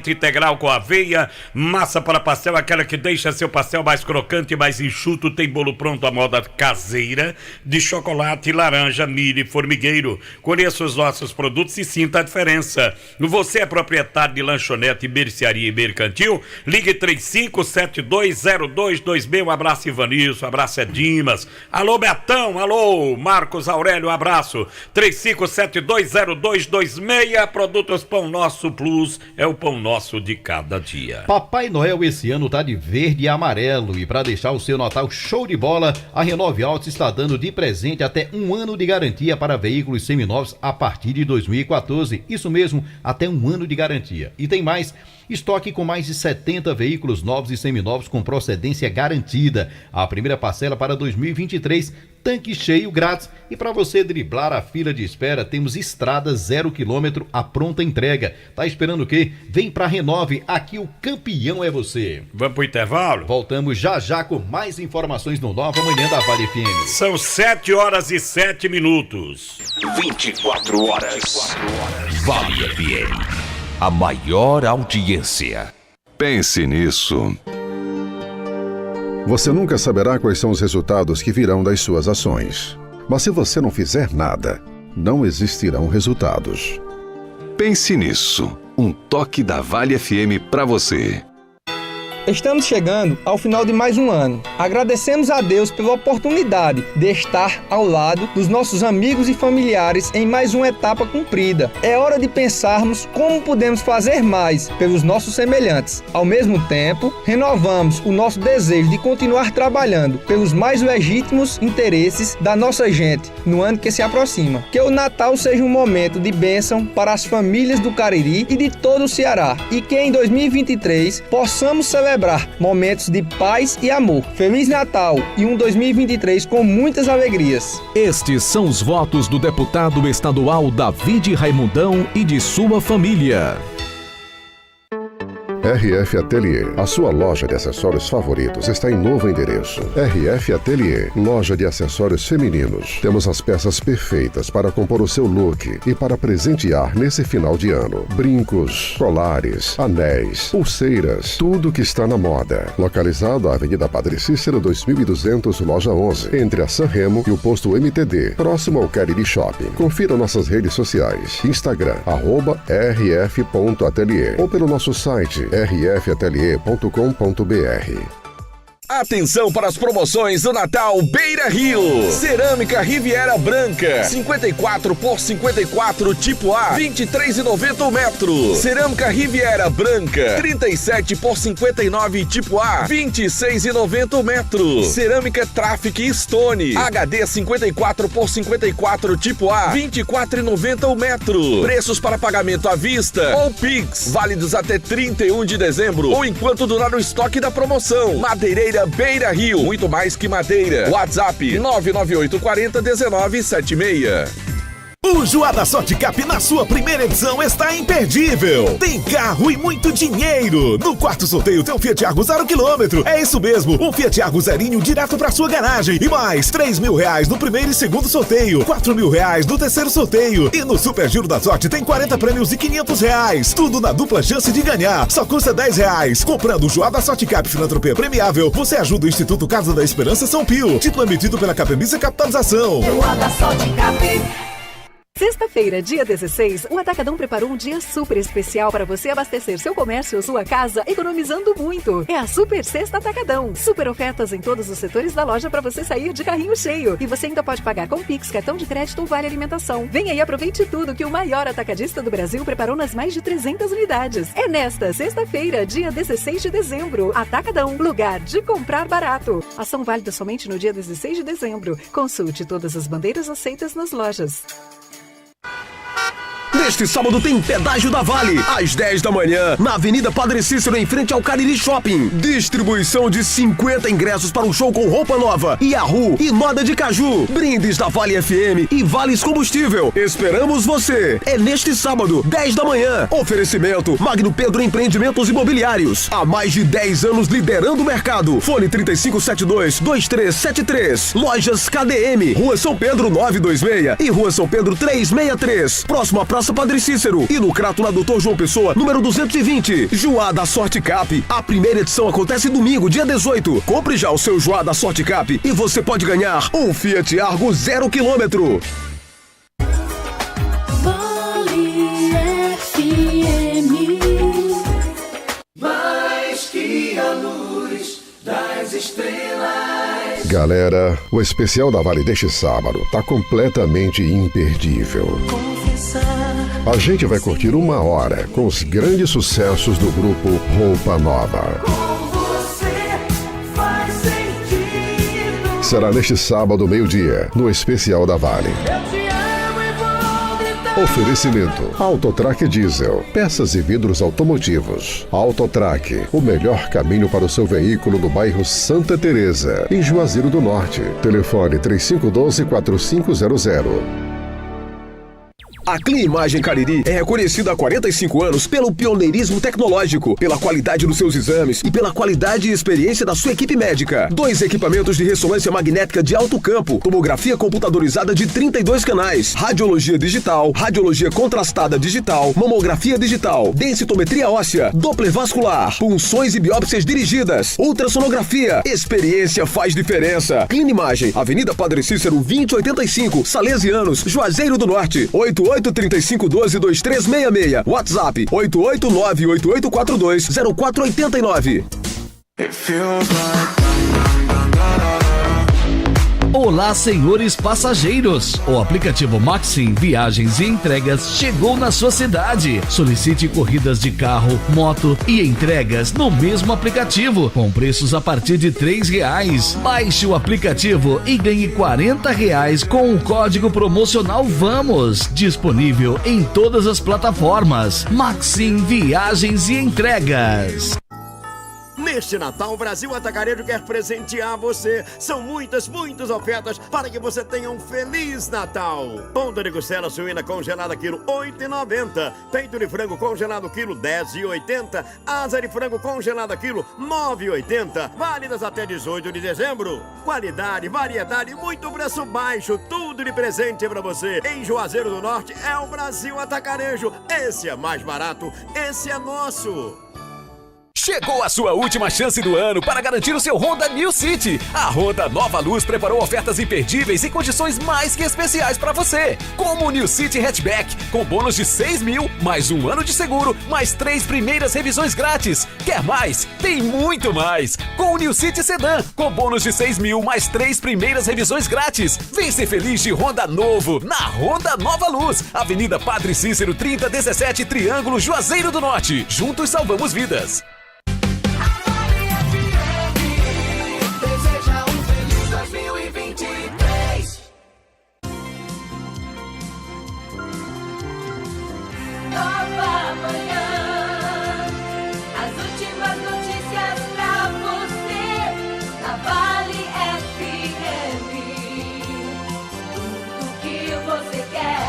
integral com aveia, massa para pastel, aquela que deixa seu pastel mais crocante e mais enxuto. Tem bolo pronto à moda caseira, de chocolate, laranja, milho e formigueiro. Conheça os nossos produtos e sinta a diferença. Você é proprietário de lanchonete, mercearia e mercantil? Ligue 35720220. Um abraço, Ivanilson, um abraço, Dimas. Alô, Betão, alô, Marcos Aurélio, um abraço. 35720226. Produtos Pão Nosso Plus, é o pão nosso de cada dia. Papai Noel esse ano tá de verde e amarelo, e para deixar o seu Natal show de bola, a Renove Autos está dando de presente até 1 ano de garantia para veículos seminovos a partir de 2014. Isso mesmo, até 1 ano de garantia. E tem mais, estoque com mais de 70 veículos novos e seminovos com procedência garantida. A primeira parcela para 2023, tanque cheio grátis. E para você driblar a fila de espera, temos estrada 0 km a pronta entrega. Tá esperando o quê? Vem pra Renove, aqui o campeão é você. Vamos pro intervalo? Voltamos já já com mais informações no Nova Manhã da Vale FM. São 7h07. 24 horas. Vale FM. A maior audiência. Pense nisso. Você nunca saberá quais são os resultados que virão das suas ações. Mas se você não fizer nada, não existirão resultados. Pense nisso. Um toque da Vale FM para você. Estamos chegando ao final de mais um ano. Agradecemos a Deus pela oportunidade de estar ao lado dos nossos amigos e familiares em mais uma etapa cumprida. É hora de pensarmos como podemos fazer mais pelos nossos semelhantes. Ao mesmo tempo, renovamos o nosso desejo de continuar trabalhando pelos mais legítimos interesses da nossa gente no ano que se aproxima. Que o Natal seja um momento de bênção para as famílias do Cariri e de todo o Ceará. E que em 2023 possamos celebrar momentos de paz e amor. Feliz Natal e um 2023 com muitas alegrias. Estes são os votos do deputado estadual David Raimundão e de sua família. RF Atelier, a sua loja de acessórios favoritos, está em novo endereço. RF Atelier, loja de acessórios femininos. Temos as peças perfeitas para compor o seu look e para presentear nesse final de ano. Brincos, colares, anéis, pulseiras, tudo que está na moda. Localizado à Avenida Padre Cícero 2200, loja 11, entre a San Remo e o posto MTD, próximo ao Cariri Shopping. Confira nossas redes sociais, Instagram, @rf.atelier ou pelo nosso site rfatelier.com.br. Atenção para as promoções do Natal Beira Rio. Cerâmica Riviera Branca, 54 por 54 tipo A, 23,90 o metro. Cerâmica Riviera Branca, 37 por 59 tipo A, 26,90 o metro. Cerâmica Traffic Stone, HD 54 por 54 tipo A, 24,90 o metro. Preços para pagamento à vista ou Pix, válidos até 31 de dezembro ou enquanto durar o estoque da promoção. Madeireira Beira Rio, muito mais que madeira. WhatsApp 998401976. O Joada Sorte Cap na sua primeira edição está imperdível. Tem carro e muito dinheiro. No quarto sorteio tem um Fiat Argo 0 km. É isso mesmo, um Fiat Argo zerinho direto pra sua garagem. E mais R$3.000 no primeiro e segundo sorteio, R$4.000 no terceiro sorteio. E no Super Giro da Sorte tem 40 prêmios e R$500. Tudo na dupla chance de ganhar. Só custa R$10. Comprando o Joada Sorte Cap Filantropia Premiável, você ajuda o Instituto Casa da Esperança São Pio. Título emitido pela Capemisa Capitalização. Joada Sorte Cap. Sexta-feira, dia 16, o Atacadão preparou um dia super especial para você abastecer seu comércio ou sua casa, economizando muito. É a Super Sexta Atacadão. Super ofertas em todos os setores da loja para você sair de carrinho cheio. E você ainda pode pagar com Pix, cartão de crédito ou vale alimentação. Venha e aproveite tudo que o maior atacadista do Brasil preparou nas mais de 300 unidades. É nesta sexta-feira, dia 16 de dezembro. Atacadão, lugar de comprar barato. Ação válida somente no dia 16 de dezembro. Consulte todas as bandeiras aceitas nas lojas. Neste sábado tem pedágio da Vale, às 10 da manhã, na Avenida Padre Cícero, em frente ao Cariri Shopping. Distribuição de 50 ingressos para um show com roupa nova, Yahoo e moda de caju. Brindes da Vale FM e Vales Combustível. Esperamos você. É neste sábado, 10 da manhã. Oferecimento Magno Pedro Empreendimentos Imobiliários. Há mais de 10 anos liderando o mercado. Fone 3572-2373. Lojas KDM, Rua São Pedro 926 e Rua São Pedro 363. Próximo à Praça Praça Padre Cícero e no Crato na Doutor João Pessoa, número 220. Joá da Sorte Cap. A primeira edição acontece domingo, dia 18. Compre já o seu Joá da Sorte Cap e você pode ganhar um Fiat Argo 0 km. Mais que a luz das estrelas. Galera, o especial da Vale deste sábado tá completamente imperdível. A gente vai curtir 1 hora com os grandes sucessos do grupo Roupa Nova. Será neste sábado, meio-dia, no especial da Vale. Oferecimento: Autotrac Diesel, peças e vidros automotivos. Autotrac, o melhor caminho para o seu veículo no bairro Santa Teresa, em Juazeiro do Norte. Telefone 3512-4500. A Clean Imagem Cariri é reconhecida há 45 anos pelo pioneirismo tecnológico, pela qualidade dos seus exames e pela qualidade e experiência da sua equipe médica. 2 equipamentos de ressonância magnética de alto campo, tomografia computadorizada de 32 canais, radiologia digital, radiologia contrastada digital, mamografia digital, densitometria óssea, Doppler vascular, punções e biópsias dirigidas, ultrassonografia. Experiência faz diferença. Clean Imagem, Avenida Padre Cícero 2085, Salesianos, Juazeiro do Norte. 8835122366. WhatsApp 88988420489. Olá, senhores passageiros! O aplicativo Maxim Viagens e Entregas chegou na sua cidade. Solicite corridas de carro, moto e entregas no mesmo aplicativo, com preços a partir de R$3. Baixe o aplicativo e ganhe R$40 com o código promocional VAMOS, disponível em todas as plataformas. Maxim Viagens e Entregas. Neste Natal, o Brasil Atacarejo quer presentear você. São muitas ofertas para que você tenha um Feliz Natal. Ponta de costela suína congelada quilo R$8,90. Peito de frango congelado quilo R$10,80. Asa de frango congelada quilo R$9,80. Válidas até 18 de dezembro. Qualidade, variedade, muito preço baixo. Tudo de presente para você. Em Juazeiro do Norte é o Brasil Atacarejo. Esse é mais barato, esse é nosso. Chegou a sua última chance do ano para garantir o seu Honda New City. A Honda Nova Luz preparou ofertas imperdíveis e condições mais que especiais para você. Como o New City Hatchback, com bônus de 6 mil, mais 1 ano de seguro, mais 3 primeiras revisões grátis. Quer mais? Tem muito mais! Com o New City Sedan, com bônus de 6 mil, mais 3 primeiras revisões grátis. Vem ser feliz de Honda novo, na Honda Nova Luz. Avenida Padre Cícero 3017, Triângulo, Juazeiro do Norte. Juntos salvamos vidas. Nova Manhã, as últimas notícias pra você, na Vale FM, tudo que você quer.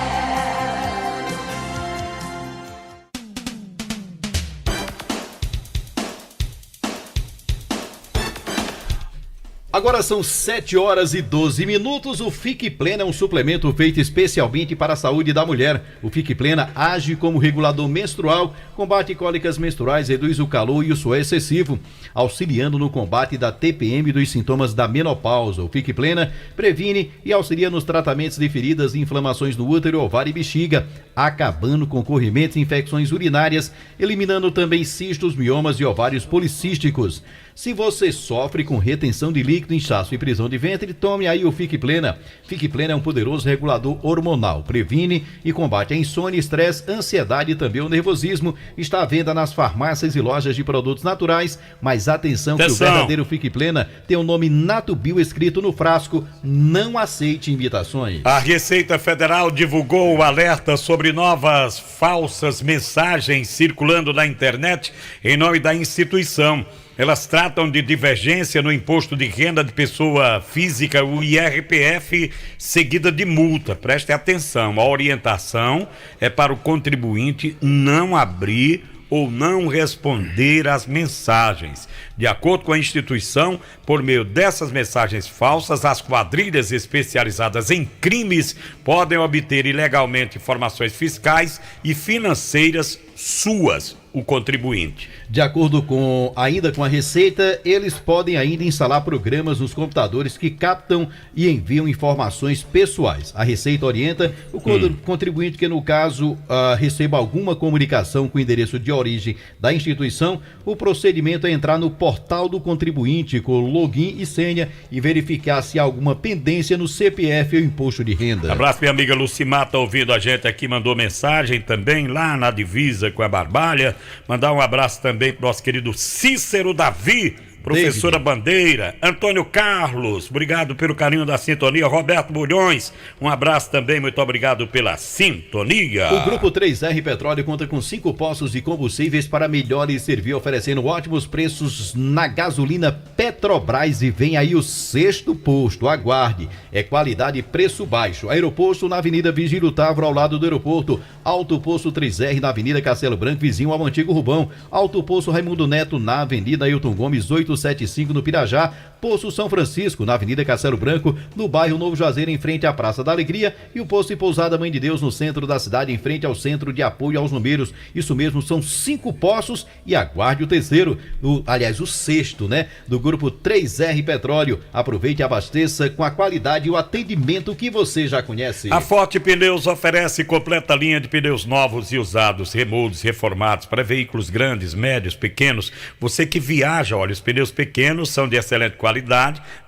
Agora são 7h12. O Fique Plena é um suplemento feito especialmente para a saúde da mulher. O Fique Plena age como regulador menstrual, combate cólicas menstruais, reduz o calor e o suor excessivo, auxiliando no combate da TPM e dos sintomas da menopausa. O Fique Plena previne e auxilia nos tratamentos de feridas e inflamações no útero, ovário e bexiga, acabando com corrimentos e infecções urinárias, eliminando também cistos, miomas e ovários policísticos. Se você sofre com retenção de líquido, inchaço e prisão de ventre, tome aí o Fique Plena. Fique Plena é um poderoso regulador hormonal, previne e combate a insônia, estresse, ansiedade e também o nervosismo. Está à venda nas farmácias e lojas de produtos naturais, mas atenção que o verdadeiro Fique Plena tem o nome Natubio escrito no frasco. Não aceite imitações. A Receita Federal divulgou o alerta sobre novas falsas mensagens circulando na internet em nome da instituição. Elas tratam de divergência no imposto de renda de pessoa física, o IRPF, seguida de multa. Preste atenção, a orientação é para o contribuinte não abrir ou não responder às mensagens. De acordo com a instituição, por meio dessas mensagens falsas, as quadrilhas especializadas em crimes podem obter ilegalmente informações fiscais e financeiras suas, o contribuinte. De acordo ainda com a Receita, eles podem ainda instalar programas nos computadores que captam e enviam informações pessoais. A Receita orienta o contribuinte que, no caso, receba alguma comunicação com o endereço de origem da instituição, o procedimento é entrar no portal do contribuinte com login e senha e verificar se há alguma pendência no CPF ou imposto de renda. Abraço, minha amiga Lucimar, tá ouvindo a gente aqui, mandou mensagem também lá na divisa com a Barbalha. Mandar um abraço também pro nosso querido Cícero Davi, professora Bandeira, Antônio Carlos, obrigado pelo carinho da sintonia, Roberto Bulhões, um abraço também, muito obrigado pela sintonia. O Grupo 3R Petróleo conta com 5 postos de combustíveis para melhor lhe servir, oferecendo ótimos preços na gasolina Petrobras, e vem aí o 6º posto, aguarde, é qualidade e preço baixo. Aeroposto na Avenida Vigílio Távora, ao lado do aeroporto. Alto Posto 3R na Avenida Castelo Branco, vizinho ao antigo Rubão. Alto Posto Raimundo Neto na Avenida Ailton Gomes 875 no Pirajá. Posto São Francisco na Avenida Castelo Branco, no bairro Novo Juazeiro, em frente à Praça da Alegria, e o posto e pousada Mãe de Deus no centro da cidade, em frente ao Centro de Apoio aos Números. Isso mesmo, são 5 postos, e aguarde o terceiro, o 6º, né, do Grupo 3R Petróleo. Aproveite e abasteça com a qualidade e o atendimento que você já conhece. A Forte Pneus oferece completa linha de pneus novos e usados, remoldes, reformados para veículos grandes, médios, pequenos. Você que viaja, olha, os pneus pequenos são de excelente qualidade,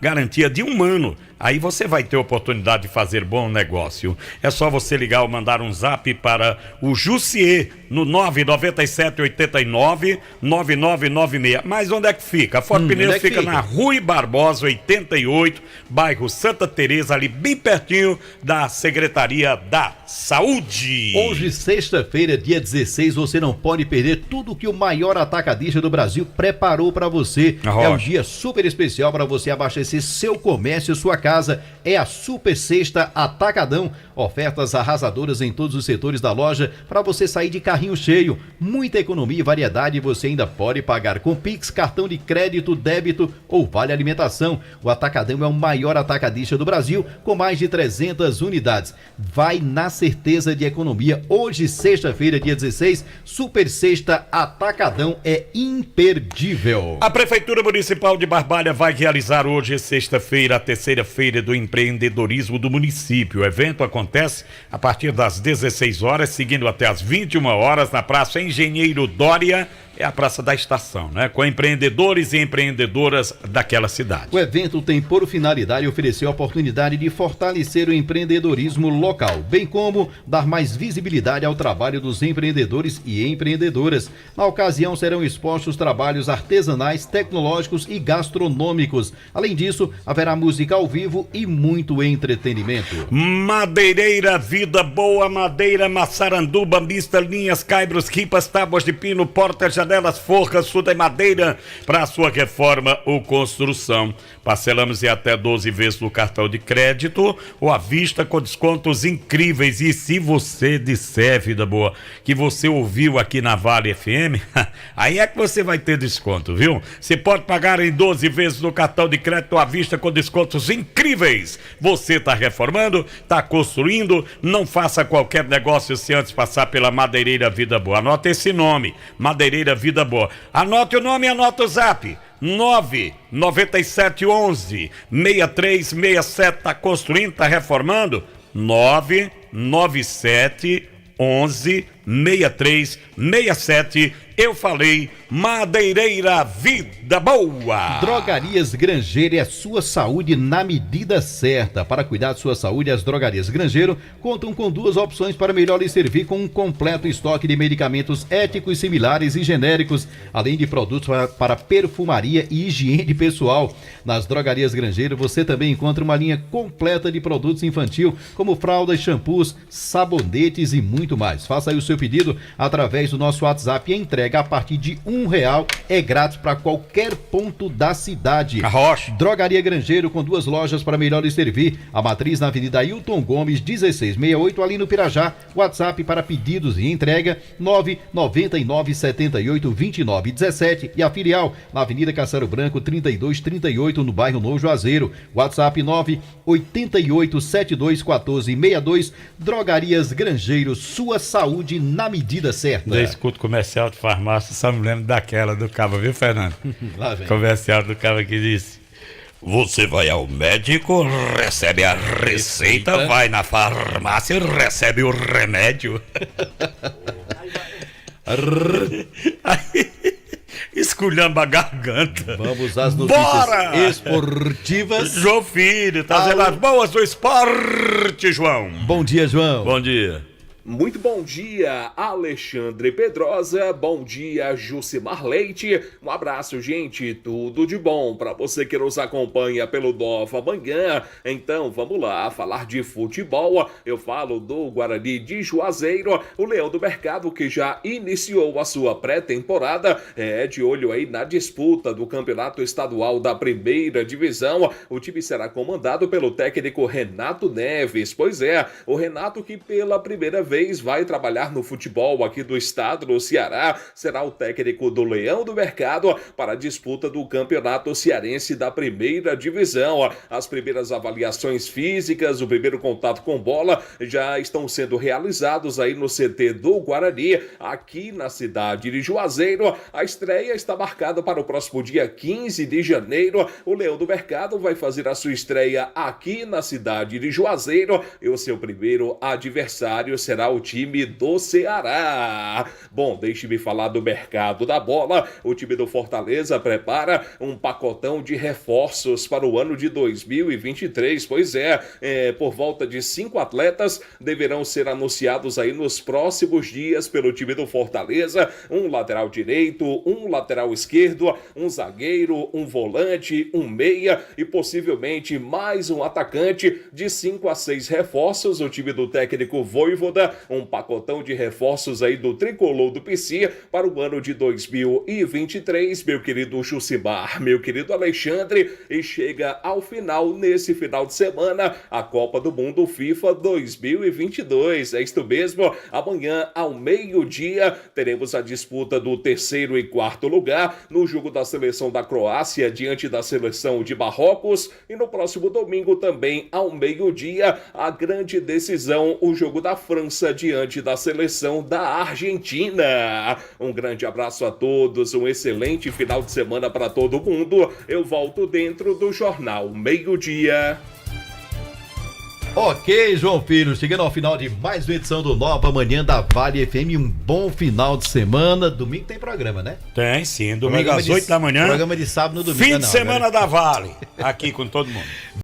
garantia de 1 ano. Aí você vai ter oportunidade de fazer bom negócio. É só você ligar ou mandar um zap para o Jussier no 997899996. Mas onde é que fica? A Forte Pneus fica na Rui Barbosa 88, bairro Santa Teresa, ali bem pertinho da Secretaria da Saúde. Hoje, sexta-feira, dia 16, você não pode perder tudo que o maior atacadista do Brasil preparou para você. É um dia super especial para você abastecer seu comércio, sua casa. É a Super Sexta Atacadão. Ofertas arrasadoras em todos os setores da loja para você sair de carrinho cheio. Muita economia e variedade, e você ainda pode pagar com Pix, cartão de crédito, débito ou vale alimentação. O Atacadão é o maior atacadista do Brasil, com mais de 300 unidades. Vai na certeza de economia. Hoje, sexta-feira, dia 16, Super Sexta Atacadão é imperdível. A Prefeitura Municipal de Barbalha vai realizar hoje, sexta-feira, a terceira feira do empreendedorismo do município. O evento acontece a partir das 16 horas, seguindo até as 21 horas na Praça Engenheiro Dória, é a Praça da Estação, né? Com empreendedores e empreendedoras daquela cidade. O evento tem por finalidade oferecer a oportunidade de fortalecer o empreendedorismo local, bem como dar mais visibilidade ao trabalho dos empreendedores e empreendedoras. Na ocasião serão expostos trabalhos artesanais, tecnológicos e gastronômicos. Além disso, haverá música ao vivo e muito entretenimento. Madeireira Vida Boa, madeira, maçaranduba, mista, linhas, caibros, ripas, tábuas de pino, portas, janelas, forcas, tudo em madeira para sua reforma ou construção. Parcelamos em até 12 vezes no cartão de crédito ou à vista com descontos incríveis. E se você disser, vida boa, que você ouviu aqui na Vale FM, aí é que você vai ter desconto, viu? Você pode pagar em 12 vezes no cartão de crédito ou à vista com descontos incríveis. Você está reformando, está construindo, não faça qualquer negócio se antes passar pela Madeireira Vida Boa. Anota esse nome, Madeireira Vida Boa. Anote o nome e anota o zap. 99711-6367. Tá construindo, tá reformando? 99711-6367. Eu falei Madeireira Vida Boa. Drogarias Grangeiro é a sua saúde na medida certa. Para cuidar de sua saúde, as Drogarias Grangeiro contam com 2 opções para melhor lhe servir, com um completo estoque de medicamentos éticos, similares e genéricos, além de produtos para perfumaria e higiene pessoal. Nas Drogarias Grangeiro você também encontra uma linha completa de produtos infantil, como fraldas, shampoos, sabonetes e muito mais. Faça aí o seu pedido através do nosso WhatsApp e entrega entrega a partir de R$1. É grátis para qualquer ponto da cidade. Arrocha. Drogaria Grangeiro, com 2 lojas para melhor lhe servir. A matriz na Avenida Ailton Gomes, 1668, ali no Pirajá. WhatsApp para pedidos e entrega 999782917. E a filial na Avenida Castelo Branco, 3238, no bairro Novo Juazeiro. WhatsApp 988721462. Drogarias Grangeiro, sua saúde na medida certa. Da escuta comercial de farmácia, só me lembro daquela do cabo, viu, Fernando? Lá vem. Comercial do cabo que disse: você vai ao médico, recebe a receita, vai na farmácia, recebe o remédio. Esculhamba a garganta. Vamos às notícias esportivas. João Filho, trazendo as boas do esporte, João. Bom dia, João. Bom dia. Muito bom dia, Alexandre Pedrosa. Bom dia, Jucimar Leite. Um abraço, gente. Tudo de bom para você que nos acompanha pelo Nova Manhã. Então, vamos lá falar de futebol. Eu falo do Guarani de Juazeiro. O Leão do Mercado, que já iniciou a sua pré-temporada, é de olho aí na disputa do Campeonato Estadual da Primeira Divisão. O time será comandado pelo técnico Renato Neves. Pois é, o Renato que pela primeira vez vai trabalhar no futebol aqui do estado do Ceará, será o técnico do Leão do Mercado para a disputa do Campeonato Cearense da Primeira Divisão. As primeiras avaliações físicas, o primeiro contato com bola já estão sendo realizados aí no CT do Guarani, aqui na cidade de Juazeiro. A estreia está marcada para o próximo dia 15 de janeiro. O Leão do Mercado vai fazer a sua estreia aqui na cidade de Juazeiro e o seu primeiro adversário será o time do Ceará. Bom, deixe-me falar do mercado da bola. O time do Fortaleza prepara um pacotão de reforços para o ano de 2023. Pois é, por volta de 5 atletas deverão ser anunciados aí nos próximos dias pelo time do Fortaleza. Um lateral direito, um lateral esquerdo, um zagueiro, um volante, um meia e possivelmente mais um atacante. De 5 a 6 reforços, o time do técnico Voivoda, um pacotão de reforços aí do tricolor do PC para o ano de 2023, meu querido Jucimar, meu querido Alexandre, e chega ao final, nesse final de semana, a Copa do Mundo FIFA 2022. É isto mesmo, amanhã ao meio-dia teremos a disputa do 3º e 4º lugar no jogo da seleção da Croácia diante da seleção de Marrocos, e no próximo domingo também ao meio-dia a grande decisão, o jogo da França diante da seleção da Argentina. Um grande abraço a todos, um excelente final de semana para todo mundo. Eu volto dentro do Jornal Meio-Dia. Ok, João Filho, chegando ao final de mais uma edição do Nova Manhã da Vale FM. Um bom final de semana. Domingo tem programa, né? Tem sim, domingo às 8 da manhã. Programa de sábado no domingo. Fim de semana da Vale, aqui com todo mundo.